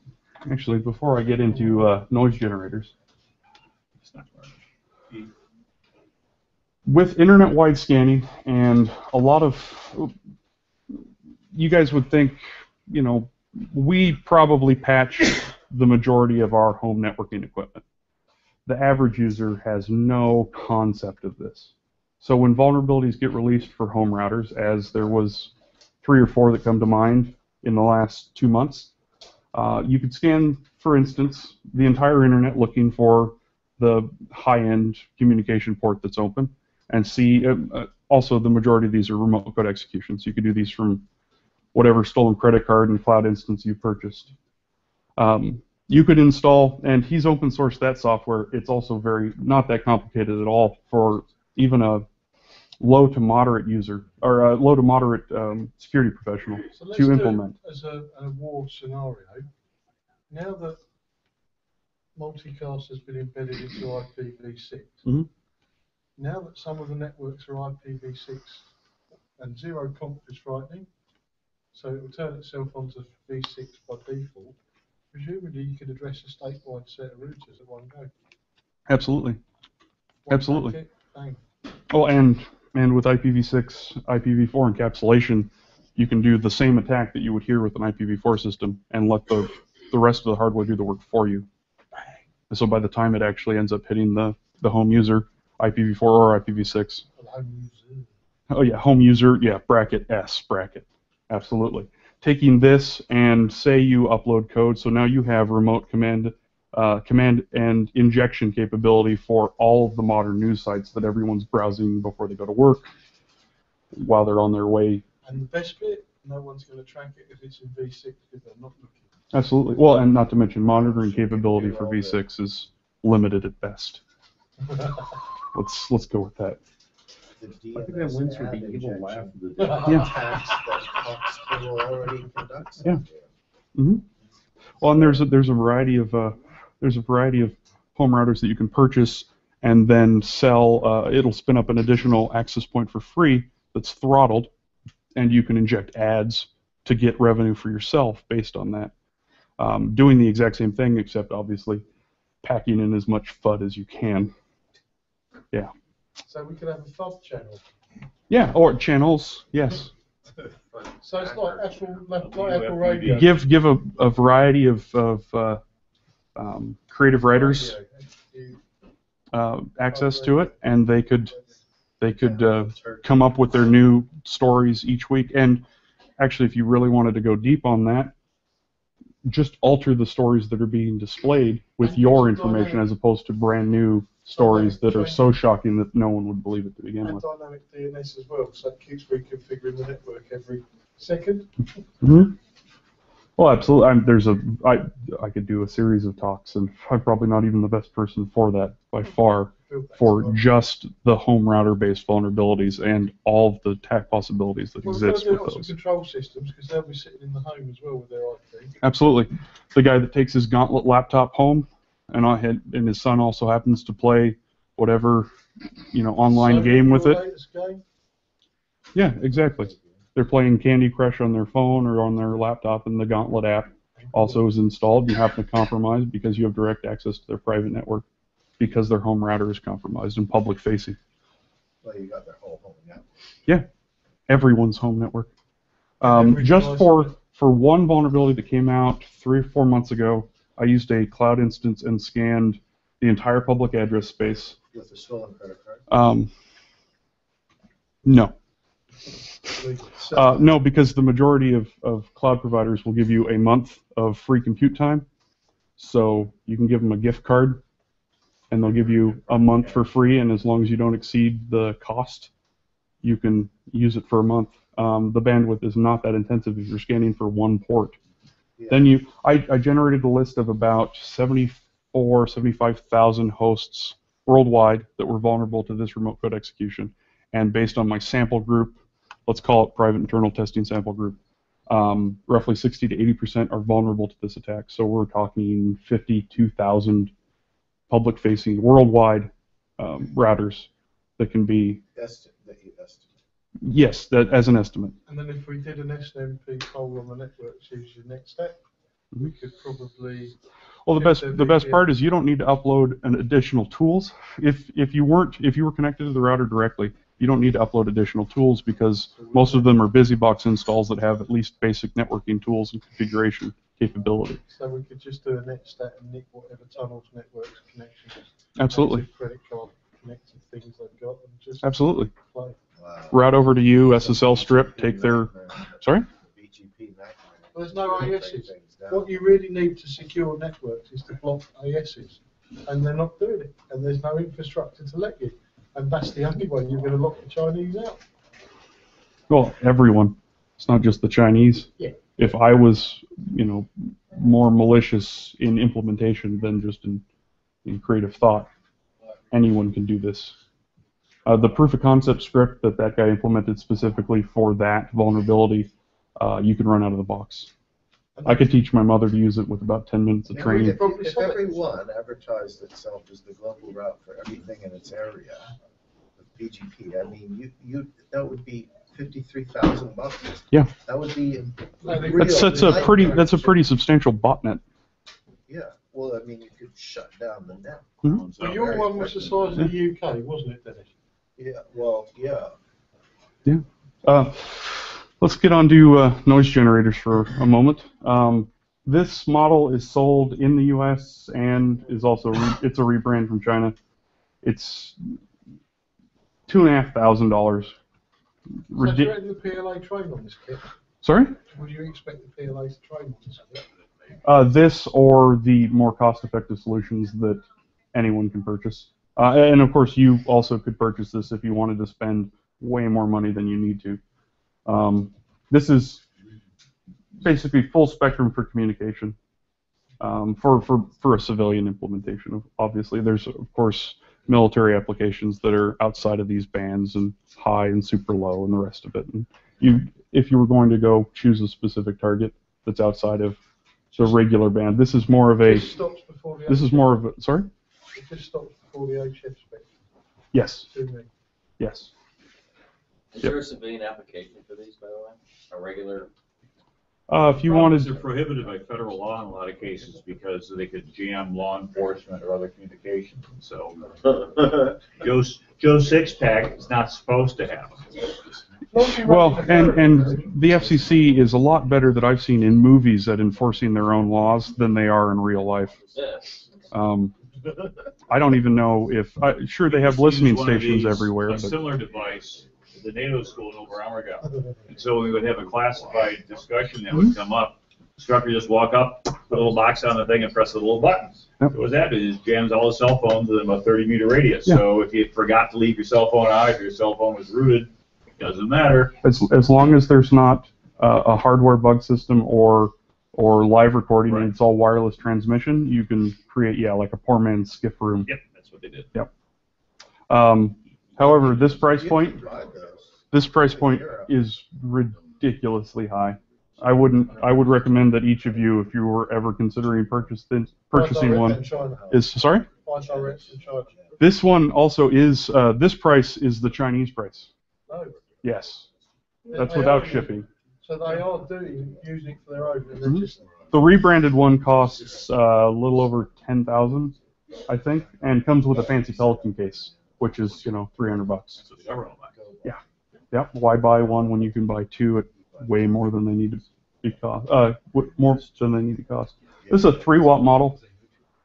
actually, before I get into noise generators, with internet-wide scanning and a lot of, you guys would think, we probably patch the majority of our home networking equipment. The average user has no concept of this. So when vulnerabilities get released for home routers, as there was 3 or 4 that come to mind in the last 2 months, you could scan, for instance, the entire internet looking for the high-end communication port that's open, and see, also the majority of these are remote code executions. You could do these from whatever stolen credit card and cloud instance you purchased. You could install, and he's open sourced that software. It's also not that complicated at all for even a low to moderate user, or a low to moderate security professional to implement. As a war scenario, now that multicast has been embedded into IPv6, now that some of the networks are IPv6 and zero conf is frightening, so it will turn itself onto v6 by default, presumably you could address a statewide set of routers at one go. Absolutely. Absolutely. Bang. Oh, and with IPv6, IPv4 encapsulation, you can do the same attack that you would hear with an IPv4 system and let the rest of the hardware do the work for you. And so by the time it actually ends up hitting the home user, IPv4 or IPv6. Oh yeah, home user, yeah, bracket S, bracket. Absolutely. Taking this and say you upload code, so now you have remote command and injection capability for all of the modern news sites that everyone's browsing before they go to work, while they're on their way. And the best bit, no one's going to track it if it's in v6 because they're not looking. Absolutely. Well, and not to mention monitoring capability for v6 is limited at best. Let's go with that. I think that wins for the evil laugh of the day. Yeah. Costco already conducts. Yeah. Mm-hmm. Well, and there's a variety of home routers that you can purchase and then sell. It'll spin up an additional access point for free that's throttled, and you can inject ads to get revenue for yourself based on that. Doing the exact same thing, except obviously packing in as much FUD as you can. Yeah. So we could have a FUD channel. Yeah, or channels, yes. So it's like Apple Radio. Give a variety of creative writers access to it, and they could come up with their new stories each week. And actually, if you really wanted to go deep on that, just alter the stories that are being displayed with your information as opposed to brand new stories that are so shocking that no one would believe it to begin with. And dynamic DNS as well, so it keeps reconfiguring the network every second. Mm-hmm. Well, absolutely. I could do a series of talks, and I'm probably not even the best person for that by far, for just the home router-based vulnerabilities and all of the attack possibilities that exist with those. Control systems, because they'll be sitting in the home as well with their IP. Absolutely. The guy that takes his Gauntlet laptop home, and his son also happens to play whatever online game with it. Game? Yeah, exactly. They're playing Candy Crush on their phone or on their laptop, and the Gauntlet app also is installed, you happen to compromise because you have direct access to their private network because their home router is compromised and public facing. Well, you got their whole home network. Yeah, everyone's home network. Every Just device. for one vulnerability that came out 3 or 4 months ago, I used a cloud instance and scanned the entire public address space. With a stolen credit card? No. No, because the majority of cloud providers will give you a month of free compute time. So you can give them a gift card, and they'll give you a month for free, and as long as you don't exceed the cost, you can use it for a month. The bandwidth is not that intensive if you're scanning for one port. Yeah. Then I generated a list of about 75,000 hosts worldwide that were vulnerable to this remote code execution. And based on my sample group, let's call it private internal testing sample group, roughly 60 to 80% are vulnerable to this attack. So we're talking 52,000 public-facing worldwide routers that can be. That you estimate. Yes, that as an estimate. And then if we did an SNMP poll on the network, choose your next step, we could probably. Well, the best part is you don't need to upload an additional tools. If you were connected to the router directly, you don't need to upload additional tools because most of them are BusyBox installs that have at least basic networking tools and configuration capability. So we could just do a netstat and nick whatever tunnels, networks, connections. Absolutely. active credit card connected things they've got and just Absolutely. play. Wow. Route over to you, SSL strip, take their. Sorry? BGP nightmare. Well, there's no ASs. What you really need to secure networks is to block ASs, and they're not doing it, and there's no infrastructure to let you, and that's the only way you're going to lock the Chinese out. Well, everyone. It's not just the Chinese. Yeah. If I was, more malicious in implementation than just in creative thought, anyone can do this. The proof of concept script that guy implemented specifically for that vulnerability, you can run out of the box. I could teach my mother to use it with about 10 minutes of training. If everyone advertised itself as the global route for everything in its area, with BGP, I mean, that would be $53,000. Yeah. That would be. That's a pretty substantial botnet. Yeah. Well, I mean, you could shut down the net. Mm-hmm. But your one was the size of the UK, wasn't it, Dennis? Yeah. Well, yeah. Yeah. Let's get on to noise generators for a moment. This model is sold in the U.S. and is also it's a rebrand from China. It's $2,500. So do you reckon the PLA train on this kit? Sorry? Would you expect the PLA to train on this kit? This or the more cost-effective solutions that anyone can purchase. And of course, you also could purchase this if you wanted to spend way more money than you need to. This is basically full spectrum for communication for a civilian implementation. Obviously, there's of course military applications that are outside of these bands and high and super low and the rest of it. And if you were going to go choose a specific target that's outside of the regular band, this is more of a. It stops before the This is more of a. Sorry. It just stops before the HF spec. Yes. Yes. Is there a civilian application for these, by the way? A regular? If you wanted. They're prohibited by federal law in a lot of cases because they could jam law enforcement or other communications. So Joe Sixpack is not supposed to have them. Well, and the FCC is a lot better that I've seen in movies at enforcing their own laws than they are in real life. I don't even know if. Sure, they have listening stations everywhere. A similar device at the NATO school in Over Ammergau. And so we would have a classified discussion that would come up. Instructor just walk up, put a little box on the thing, and press the little buttons. Yep. So what that is, it just jams all the cell phones within about 30-meter radius. Yeah. So if you forgot to leave your cell phone out, if your cell phone was rooted, it doesn't matter. As long as there's not a hardware bug system or live recording and it's all wireless transmission, you can create like a poor man's skiff room. Yep, that's what they did. Yep. However, this price point is ridiculously high. I would recommend that each of you, if you were ever considering purchasing one, is sorry. This one also is this price is the Chinese price. No. Yes, that's without shipping. So they are using it for their own, and they're just The rebranded one costs a little over $10,000, I think, and comes with a fancy Pelican case, which is $300. So the government will buy. Yeah. Yep. Why buy one when you can buy two at way more than they need to be cost? More than they need to cost. This is a 3-watt model.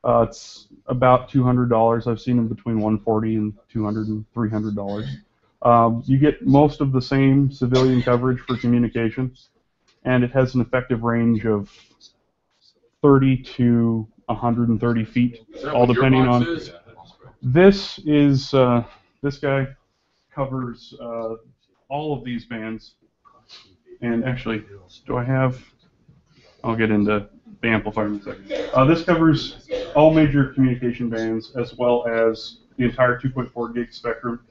It's about $200. I've seen them between $140 and $200 and $300. You get most of the same civilian coverage for communication, and it has an effective range of 30 to 130 feet, all depending on. This is this guy covers all of these bands, and actually, do I have? I'll get into the amplifier in a second. This covers all major communication bands as well as the entire 2.4 gig spectrum,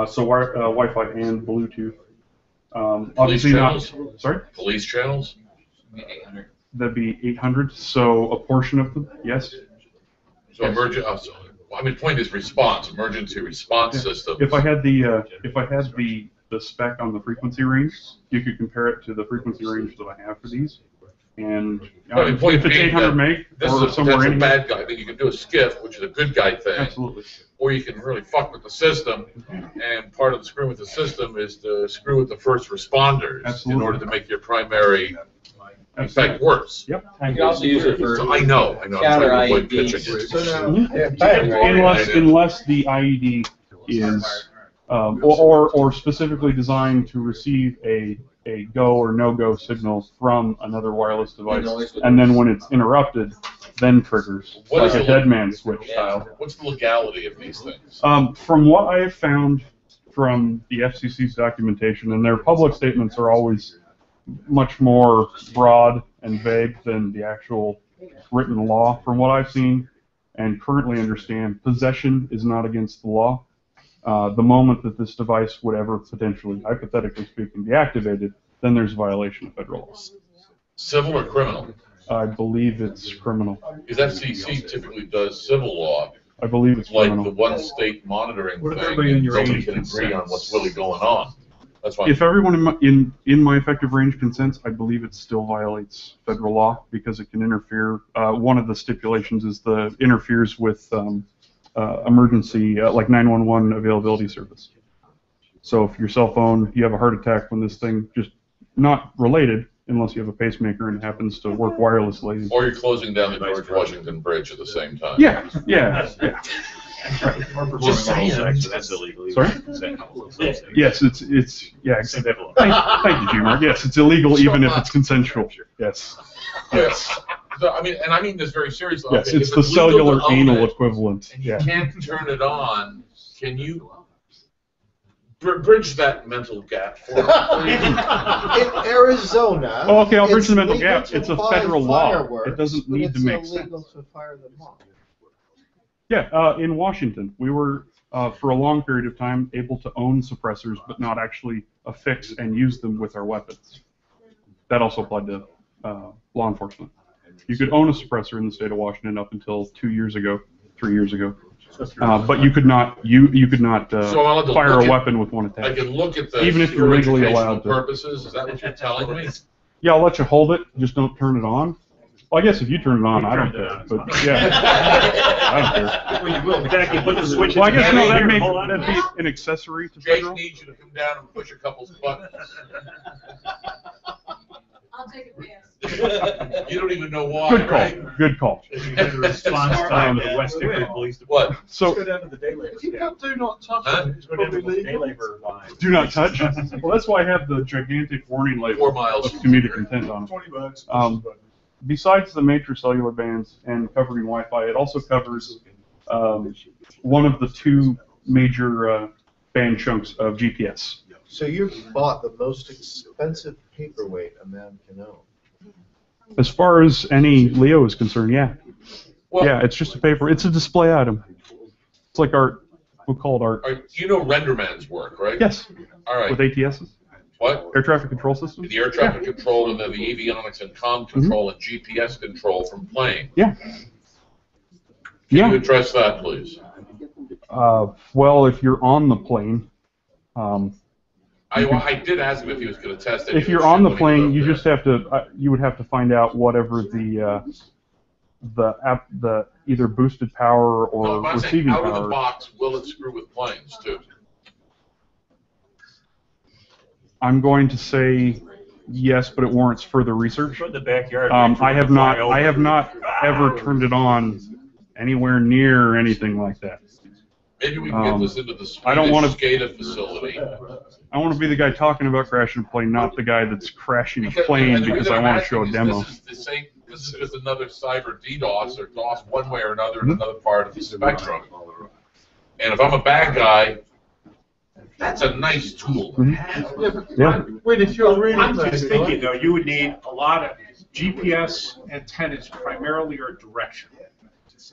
so Wi-Fi and Bluetooth. Obviously not. Sorry. Police channels. 800. That'd be 800. So a portion of them, yes. So point is response, emergency response system. If I had the spec on the frequency range, you could compare it to the frequency range that I have for these. And if it's 800 meg this or is a somewhere potential in bad guy. I think you can do a skiff, which is a good guy thing. Absolutely. Or you can really fuck with the system, and part of the screw with the system is to screw with the first responders. Absolutely. In order to make your primary effect worse. Yep. You can also use it for So I know. counter I'm trying to avoid pitching IEDs. it. Unless the IED is or specifically designed to receive a go or no-go signal from another wireless device, and then when it's interrupted, then triggers, like a dead man switch style. What's the legality of these things? From what I have found from the FCC's documentation, and their public statements are always much more broad and vague than the actual written law. From what I've seen and currently understand, possession is not against the law. The moment that this device would ever potentially, hypothetically speaking, be activated, then there's a violation of federal law. Civil or criminal? I believe it's criminal. Because FCC typically does civil law. I believe it's like criminal. the one state monitoring What if thing. everybody in your Nobody range can agree on consents? what's really going on. That's why. If everyone in my effective range consents, I believe it still violates federal law because it can interfere. One of the stipulations is interferes with emergency, like 911 availability service. So if your cell phone, you have a heart attack when this thing just not related, unless you have a pacemaker and it happens to work wirelessly. Or you're closing down the George Washington Bridge at the same time. Yeah. Right. Or performing oral sex, so that's illegal. Sorry? Yes, it's yeah. Same type of law. Thank you, G-Mark. Yes, it's illegal even if it's consensual. Yes. Yes. So, I mean this very seriously. Yes, Okay, it's if the legal cellular to own anal it, equivalent. And you Yeah. can't turn it on. Can you bridge that mental gap for me? In Arizona. Oh, okay, I'll bridge it's the mental legal gap. to It's a buy federal law. fireworks, It doesn't but need to make It's illegal sense. to fire them off. Yeah, in Washington, we were for a long period of time able to own suppressors, but not actually affix and use them with our weapons. That also applied to law enforcement. You could own a suppressor in the state of Washington up until 3 years ago, but you could not So I'll have to fire look a at- weapon with one I attached. can look at the Even if you're for legally educational allowed to. purposes. Is that what you're telling me? Yeah, I'll let you hold it. Just don't turn it on. Well, I guess if you turn it on, I don't care. But yeah, I don't care. Well, you will. In fact, you put the switch. Well, I guess no, that'd Hold be on. an accessory to Jake federal. needs you to come down and push a couple's buttons. I'll take a pass. You don't even know why, Good call. right? Good call. The response time of the West Hickory Police What? Department. So Go down to the day labor If you scale. put do not touch Huh? on it, it's Go down to probably the day legal. labor line. do not touch. Well, that's why I have the gigantic warning label 4 miles. of comedic intent on it. $20. Besides the major cellular bands and covering Wi-Fi, it also covers one of the two major band chunks of GPS. So you bought the most expensive paperweight a man can own. As far as any Leo is concerned, yeah. Well, Yeah, it's just a paper. It's a display item. It's like art. We'll call it art. you know Renderman's work, right? Yes, All right. with ATSs, What? air traffic control systems. The air traffic control and then the avionics and comm control and GPS control from plane. Yeah. Can you Yeah. address that, please? Well, if you're on the plane, I did ask him if he was going to test it. If you're on the plane, you just have to you would have to find out whatever the either boosted power or No, I'm saying receiving out of power. the box, will it screw with planes too? I'm going to say yes, but it warrants further research. Put in the backyard. I have not ever turned it on anywhere near anything like that. Maybe we can get this into the I don't wanna- SCADA facility. I want to be the guy talking about crashing a plane, not the guy that's crashing a plane because I want to show a demo. This is the same. This is just another cyber DDoS or DOS one way or another in another part of the spectrum. And if I'm a bad guy, that's a nice tool. Yeah. Wait, if you're really I'm bad, just thinking though, you would need a lot of GPS antennas primarily are directional.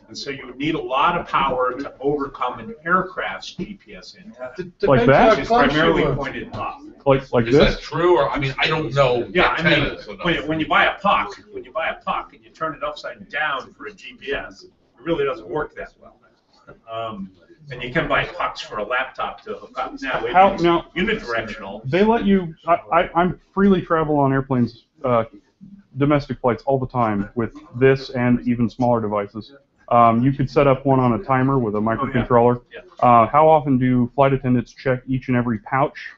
And so you would need a lot of power to overcome an aircraft's GPS antenna. Like that? Which is primarily pointed up. Like Is this? that true? Or I mean, I don't know. Yeah, I mean, antennas enough. when you buy a puck, and you turn it upside down for a GPS, it really doesn't work that well. And you can buy pucks for a laptop to hook up. Now, unidirectional. They let you. I'm freely travel on airplanes, domestic flights all the time with this and even smaller devices. You could set up one on a timer with a microcontroller. How often do flight attendants check each and every pouch?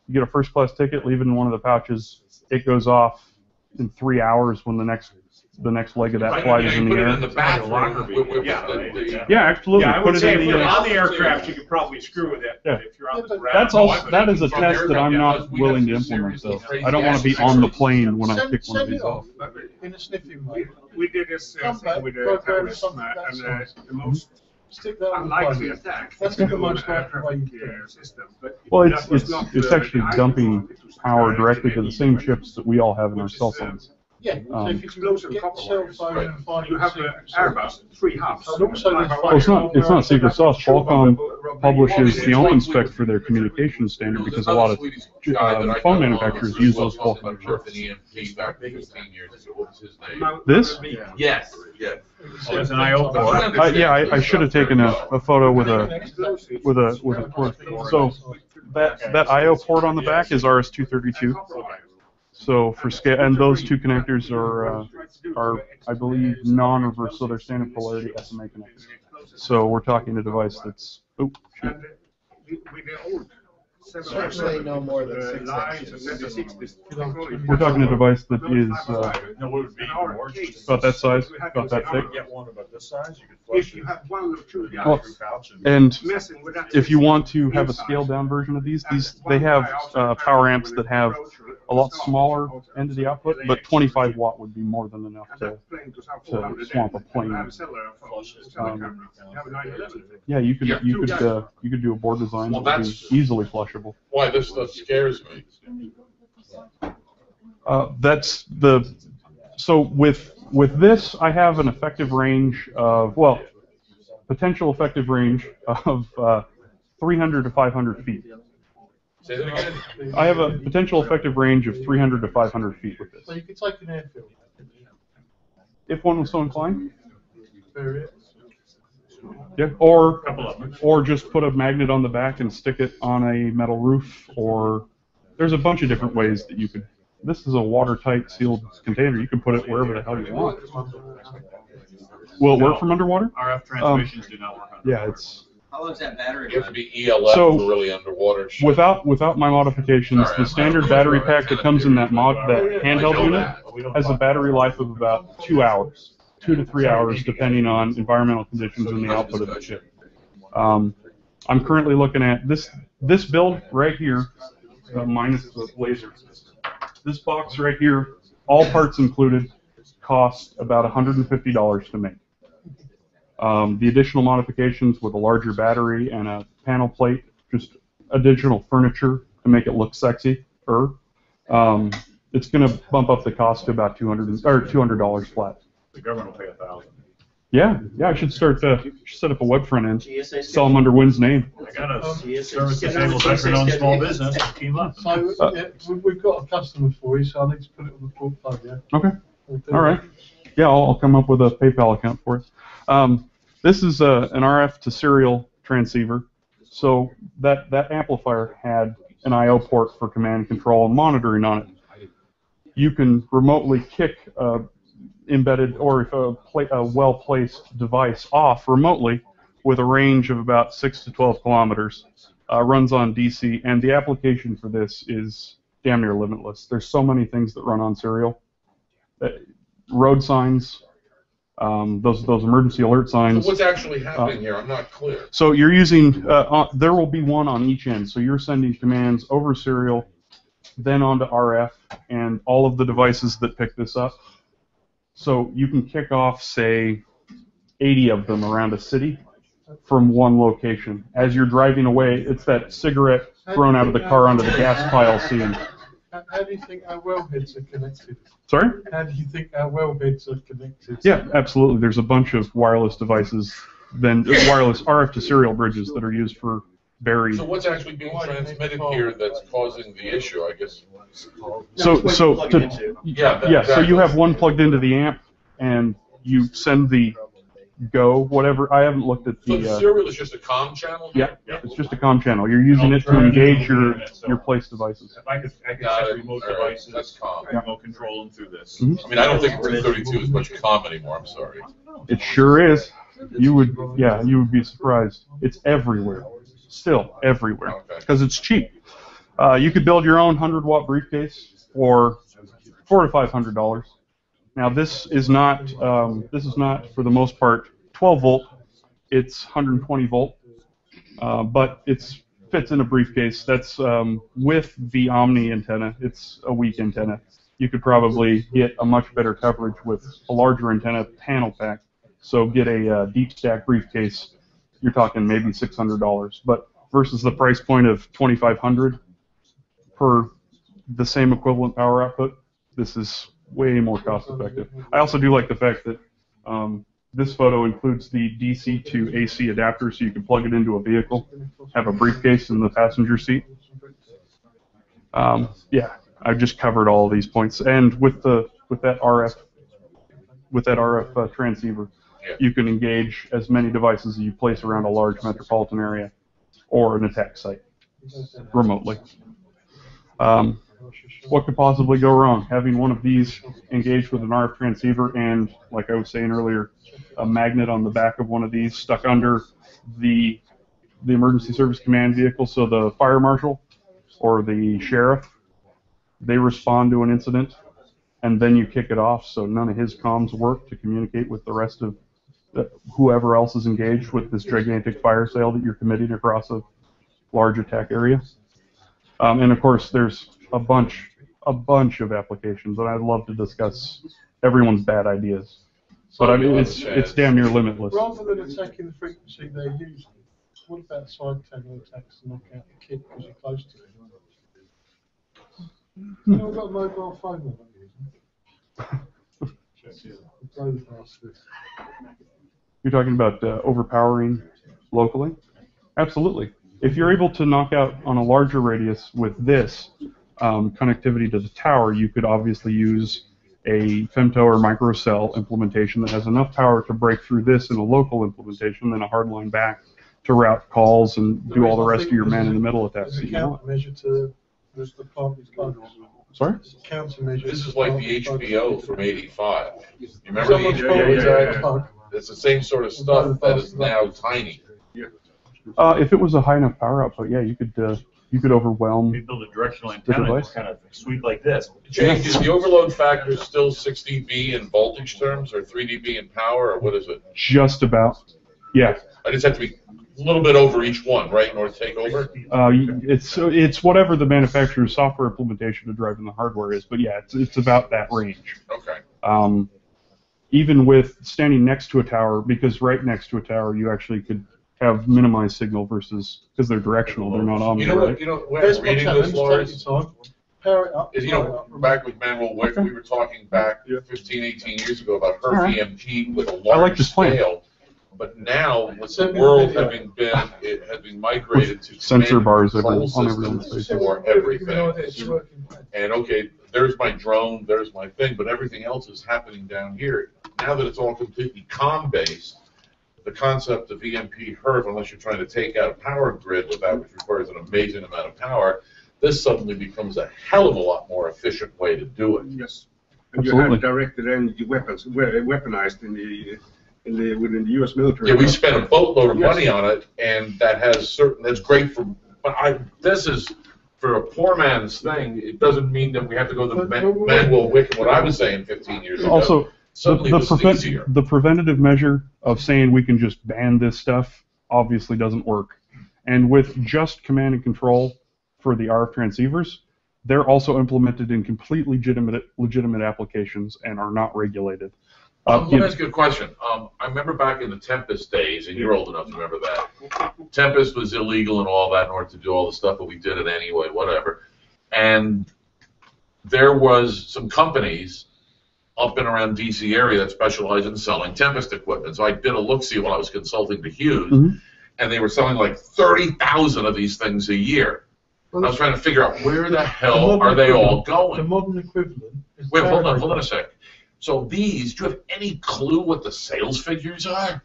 You get a first class ticket, leave it in one of the pouches. It goes off in 3 hours when the next leg of that flight is in the Put it air. in the bathroom. Yeah, absolutely. Yeah, I would Put it say in if you're the. on the aircraft, you could probably screw with it. Yeah. But if you're on the ground, That's also that is a test that I'm not willing to implement. Though I don't want to be on the plane when I pick one of these off. in a sniffing mode. we did this Come back, thing with go the grab terrorist, something and that size. the most Stick that on the unlikely plug. attack. That's the most likely way you do care it. system. But Well, that was not it's the actually item. dumping It was power directed directly to at the same anybody, chips that we all have in our which is, cell phones. Yeah, so if you can Explosive get copper cell wires. phone and find You have the Airbus, 3 hubs. And also there's Well, it's not secret sauce. Qualcomm publishes the open spec for their communication standard because a lot of phone manufacturers use those Qualcomm chips. Back 15 years ago. What was his name? This? Yes. Yes. Oh, there's an IO port. Yeah, I should have taken a photo with a torch. So that I/O port on the back is RS-232. So for scale, and those two connectors are I believe non-reverse, so they're standard polarity SMA connectors. So we're talking a device that's shoot. Certainly no more than 6 inches. We're talking a device that is about that size, about that thick. If you have one or two guys Well, and messing with that, if you want to have a scaled down version of these they have power amps that have a lot smaller end of the output, but 25 watt would be more than enough to swamp a plane. Yeah, you could do a board design Well, that would be easily flushable. Why this stuff scares me. So with this I have an effective range of potential effective range of 300 to 500 feet. Say that again. I have a potential effective range of 300 to 500 feet with this. So you could take an airfield. If one was so inclined. Bury it. Yeah, or just put a magnet on the back and stick it on a metal roof, or there's a bunch of different ways that you could. This is a watertight sealed container. You can put it wherever the hell you want. Will it work from underwater? RF transmissions do not work on. Yeah, it's. How long's that battery? You have to be ELF for really underwater shit. Without my modifications, the standard battery pack that comes in that handheld unit has a battery life of about 2 hours. 2 to 3 hours, depending on environmental conditions and the output of the chip. I'm currently looking at this build right here, minus the laser. This box right here, all parts included, cost about $150 to make. The additional modifications with a larger battery and a panel plate, just additional furniture to make it look sexy. It's going to bump up the cost to about $200 flat. The government will pay $1,000. Yeah, I should start set up a web front end, sell them under Wynn's name. I got a service disabled veteran-owned small business that came up. So we've got a customer for you, so I need to put it on the portfolio. Okay. All right. Yeah, I'll come up with a PayPal account for it. This is an RF to serial transceiver. So that amplifier had an I/O port for command and control and monitoring on it. You can remotely kick embedded or if a well-placed device off remotely with a range of about 6 to 12 kilometers. Runs on DC, and the application for this is damn near limitless. There's so many things that run on serial. Road signs, those emergency alert signs. So what's actually happening here? I'm not clear. So you're using, there will be one on each end. So you're sending commands over serial, then onto RF, and all of the devices that pick this up. So you can kick off, say, 80 of them around a city from one location. As you're driving away, it's that cigarette thrown out of the car onto the gas pile scene. How do you think our wellheads are connected? Sorry? How do you think our wellheads are connected? Yeah, absolutely. There's a bunch of wireless devices, then wireless RF to serial bridges that are used for buried. So what's actually being transmitted here that's causing the issue, I guess? So Yeah, so you have one plugged into the amp, and you send the go, whatever. I haven't looked at So the... the serial is just a comm channel? Yeah, it's just a comm channel. You're using it to engage your place devices. If I could Got set it. remote All right, devices, that's calm. remote control them through this. Mhm. I mean, I don't think 232 is much comm anymore, I'm sorry. It sure is. You would be surprised. It's everywhere. Still everywhere. Okay. Because it's cheap. You could build your own 100-watt briefcase for $400 to $500. Now this is not for the most part 12 volt. It's 120 volt, but it fits in a briefcase. That's with the Omni antenna. It's a weak antenna. You could probably get a much better coverage with a larger antenna panel pack. So get a deep stack briefcase. You're talking maybe $600, but versus the price point of $2,500 per the same equivalent power output, this is way more cost effective. I also do like the fact that this photo includes the DC to AC adapter, so you can plug it into a vehicle, have a briefcase in the passenger seat. Yeah, I've just covered all of these points, and with that RF transceiver, you can engage as many devices as you place around a large metropolitan area or an attack site remotely. What could possibly go wrong? Having one of these engaged with an RF transceiver and, like I was saying earlier, a magnet on the back of one of these stuck under the emergency service command vehicle, so the fire marshal or the sheriff, they respond to an incident, and then you kick it off so none of his comms work to communicate with the rest of whoever else is engaged with this gigantic fire sale that you're committing across a large attack area. And of course, there's a bunch of applications, and I'd love to discuss everyone's bad ideas. But I mean, it's damn near limitless. Rather than attacking the frequency they're using, what about side channel attacks to knock out the kid because you're close to it? You know, I've got a mobile phone You're talking about overpowering locally? Absolutely. If you're able to knock out on a larger radius with this connectivity to the tower, you could obviously use a femto or microcell implementation that has enough power to break through this in a local implementation, then a hardline back to route calls and do all the rest of your man-in-the-middle attacks. Countermeasure to the plant is closed. Sorry? Countermeasure. This is like the HBO from '85. You remember the HBO? It's the same sort of stuff that is now tiny. If it was a high enough power output, yeah, you could overwhelm. We build a directional antenna that's kind of sweep like this. Jake, is the overload factor still 6 dB in voltage terms, or 3 dB in power, or what is it? Just about. Yeah. I just have to be a little bit over each one, right, in order to take over? It's whatever the manufacturer's software implementation of driving the hardware is, but yeah, it's about that range. Okay. Even with standing next to a tower, because right next to a tower you actually could have minimized signal versus, because they're directional, they're not omni, right? When I'm reading this, Lars, back with Manuel Wick, we were talking back 15, 18 years ago about her VMP with a large scale. But now, with the world having been migrated to sensor bars on systems everyone's face for everything. And okay, there's my drone, there's my thing, but everything else is happening down here. Now that it's all completely comm-based, the concept of EMP HERF, unless you're trying to take out a power grid with that, which requires an amazing amount of power, this suddenly becomes a hell of a lot more efficient way to do it. Yes. And you Absolutely. have directed energy weapons, weaponized within the U.S. military. Yeah, we spent a boatload of money on it, and that's great for, but this is, for a poor man's thing, it doesn't mean that we have to go the manual wick, what I was saying 15 years ago. Also, Suddenly this is easier. the preventative measure of saying we can just ban this stuff obviously doesn't work. And with just command and control for the RF transceivers, they're also implemented in completely legitimate applications and are not regulated. Let me ask you a question. I remember back in the Tempest days, and you're old enough to remember that. Tempest was illegal and all that in order to do all the stuff, but we did it anyway, whatever. And there was some companies up and around D.C. area that specialized in selling Tempest equipment. So I did a look-see while I was consulting to Hughes, and they were selling like 30,000 of these things a year. I was trying to figure out where the hell are they all going? The modern equivalent is... Wait, hold on a sec. So these, do you have any clue what the sales figures are?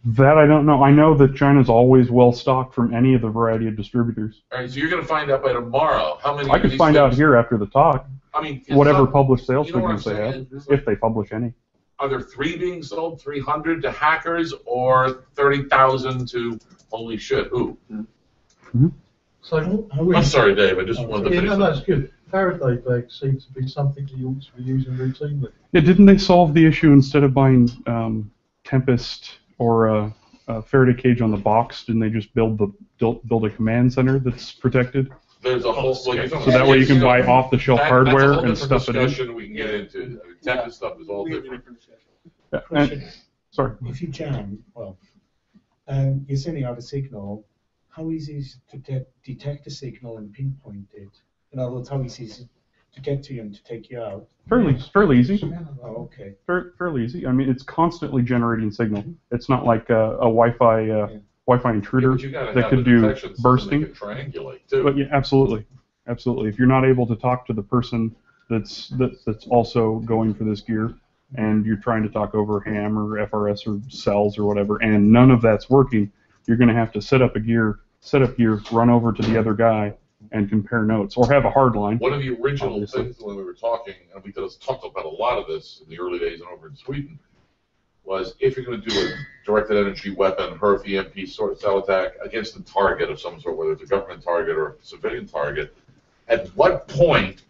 That I don't know. I know that China's always well stocked from any of the variety of distributors. All right, so you're going to find out by tomorrow how many. I could find out here after the talk. I mean, whatever published sales you know figures they have, like, if they publish any. Are there 3 being sold, 300 to hackers, or 30,000 to holy shit? Who? So, I'm sorry, Dave. I just wanted to finish. no, that's good. Faraday bags seem to be something that you ought to be using routinely. Yeah, didn't they solve the issue instead of buying Tempest or a Faraday cage on the box? Didn't they just build a command center that's protected? There's a whole so that way you can buy off-the-shelf hardware and stuff it in. Discussion we can get into. Tempest stuff is all different. Yeah, sorry. If you jam, well, you're sending out a signal. How easy is it to detect a signal and pinpoint it? In other words, how easy is it to get to you and to take you out? Fairly easy. Oh, okay. Fairly easy. I mean, it's constantly generating signal. It's not like a Wi-Fi intruder that could do bursting. Triangulate too. But yeah, absolutely. If you're not able to talk to the person that's also going for this gear, and you're trying to talk over ham or FRS or cells or whatever, and none of that's working, you're going to have to set up gear, run over to the other guy, and compare notes, or have a hard line. One of the original things when we were talking, and we talked about a lot of this in the early days and over in Sweden, was if you're going to do a directed energy weapon, HERF, EMP sort of cell attack against a target of some sort, whether it's a government target or a civilian target, at what point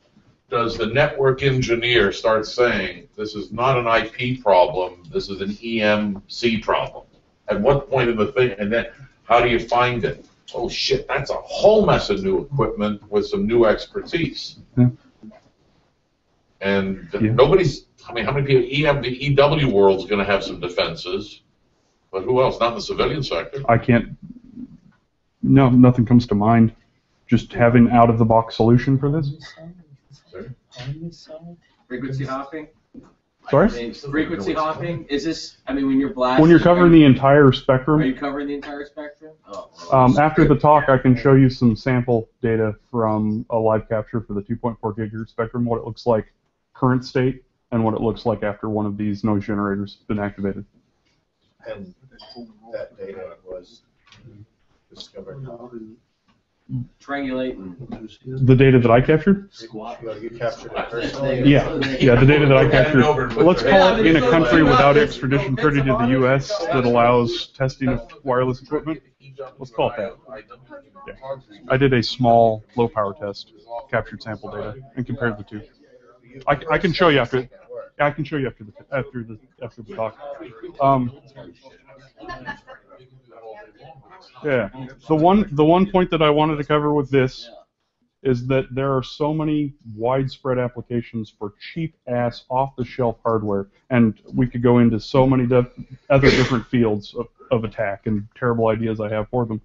does the network engineer start saying, this is not an IP problem, this is an EMC problem? At what point in the thing, and then how do you find it? Oh shit, that's a whole mess of new equipment with some new expertise. Yeah. And nobody's, I mean, how many people, the EW world's going to have some defenses, but who else? Not in the civilian sector. Nothing comes to mind. Just having out-of-the-box solution for this. Frequency hopping? Sorry? Frequency hopping? Is this, I mean, when you're blasting... When you're covering the entire spectrum... Are you covering the entire spectrum? Oh, after the talk, I can show you some sample data from a live capture for the 2.4 gigahertz spectrum, what it looks like current state, and what it looks like after one of these noise generators has been activated. And that data was discovered. Triangulating. The data that I captured? You captured it personally? Yeah, the data that I captured. Let's call it in a country without extradition treaty to the U.S. that allows testing of wireless equipment. Let's call it that. Yeah. I did a small low-power test, captured sample data, and compared the two. I can show you after. I can show you after the talk. Yeah. The one point that I wanted to cover with this is that there are so many widespread applications for cheap-ass, off-the-shelf hardware, and we could go into so many other different fields of attack and terrible ideas I have for them.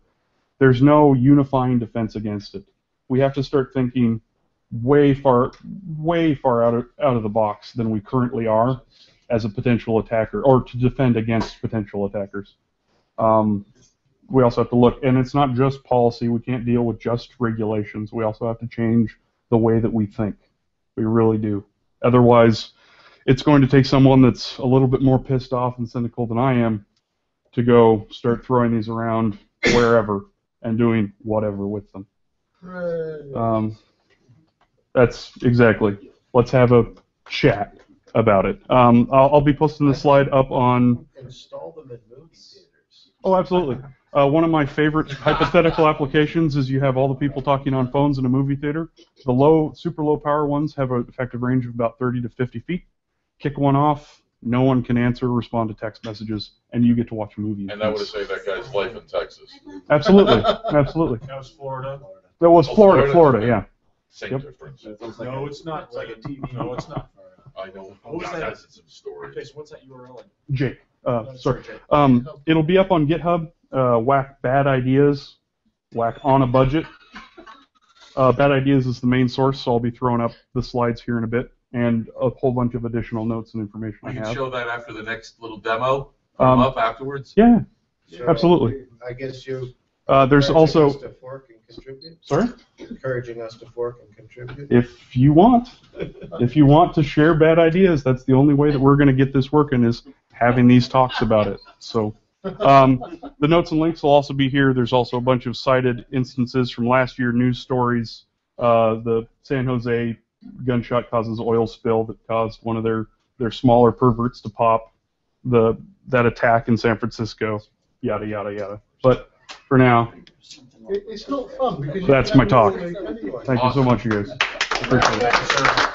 There's no unifying defense against it. We have to start thinking way far out of the box than we currently are as a potential attacker, or to defend against potential attackers. We also have to look, and it's not just policy. We can't deal with just regulations. We also have to change the way that we think. We really do. Otherwise, it's going to take someone that's a little bit more pissed off and cynical than I am to go start throwing these around wherever and doing whatever with them. That's exactly. Let's have a chat about it. I'll be posting the slide up on. Install them in movie theaters. Oh, absolutely. One of my favorite hypothetical applications is you have all the people talking on phones in a movie theater. The super low power ones have an effective range of about 30 to 50 feet. Kick one off, no one can answer or respond to text messages, and you get to watch a movie. And that would have saved that guy's life in Texas. Absolutely, absolutely. That was Florida. That was Florida, yeah. Same difference. No, it's not. It's like a TV. No, it's not. I know. What was that? That's some stories. Okay, so what's that URL? Jake, sorry. Jake. It'll be up on GitHub. Whack bad ideas. Whack on a budget. Bad ideas is the main source, so I'll be throwing up the slides here in a bit and a whole bunch of additional notes and information We I can have. show that after the next little demo. Put 'em up afterwards. Yeah, So, absolutely. I guess you. There's encouraging also. us to fork and contribute? Sorry? Encouraging us to fork and contribute? If you want to share bad ideas, that's the only way that we're going to get this working is having these talks about it. So the notes and links will also be here. There's also a bunch of cited instances from last year, news stories. The San Jose gunshot causes oil spill that caused one of their smaller perverts to pop. That attack in San Francisco, yada yada yada. But for now, It's not fun because that's my talk. anyway. Thank you so much, you guys. Appreciate it.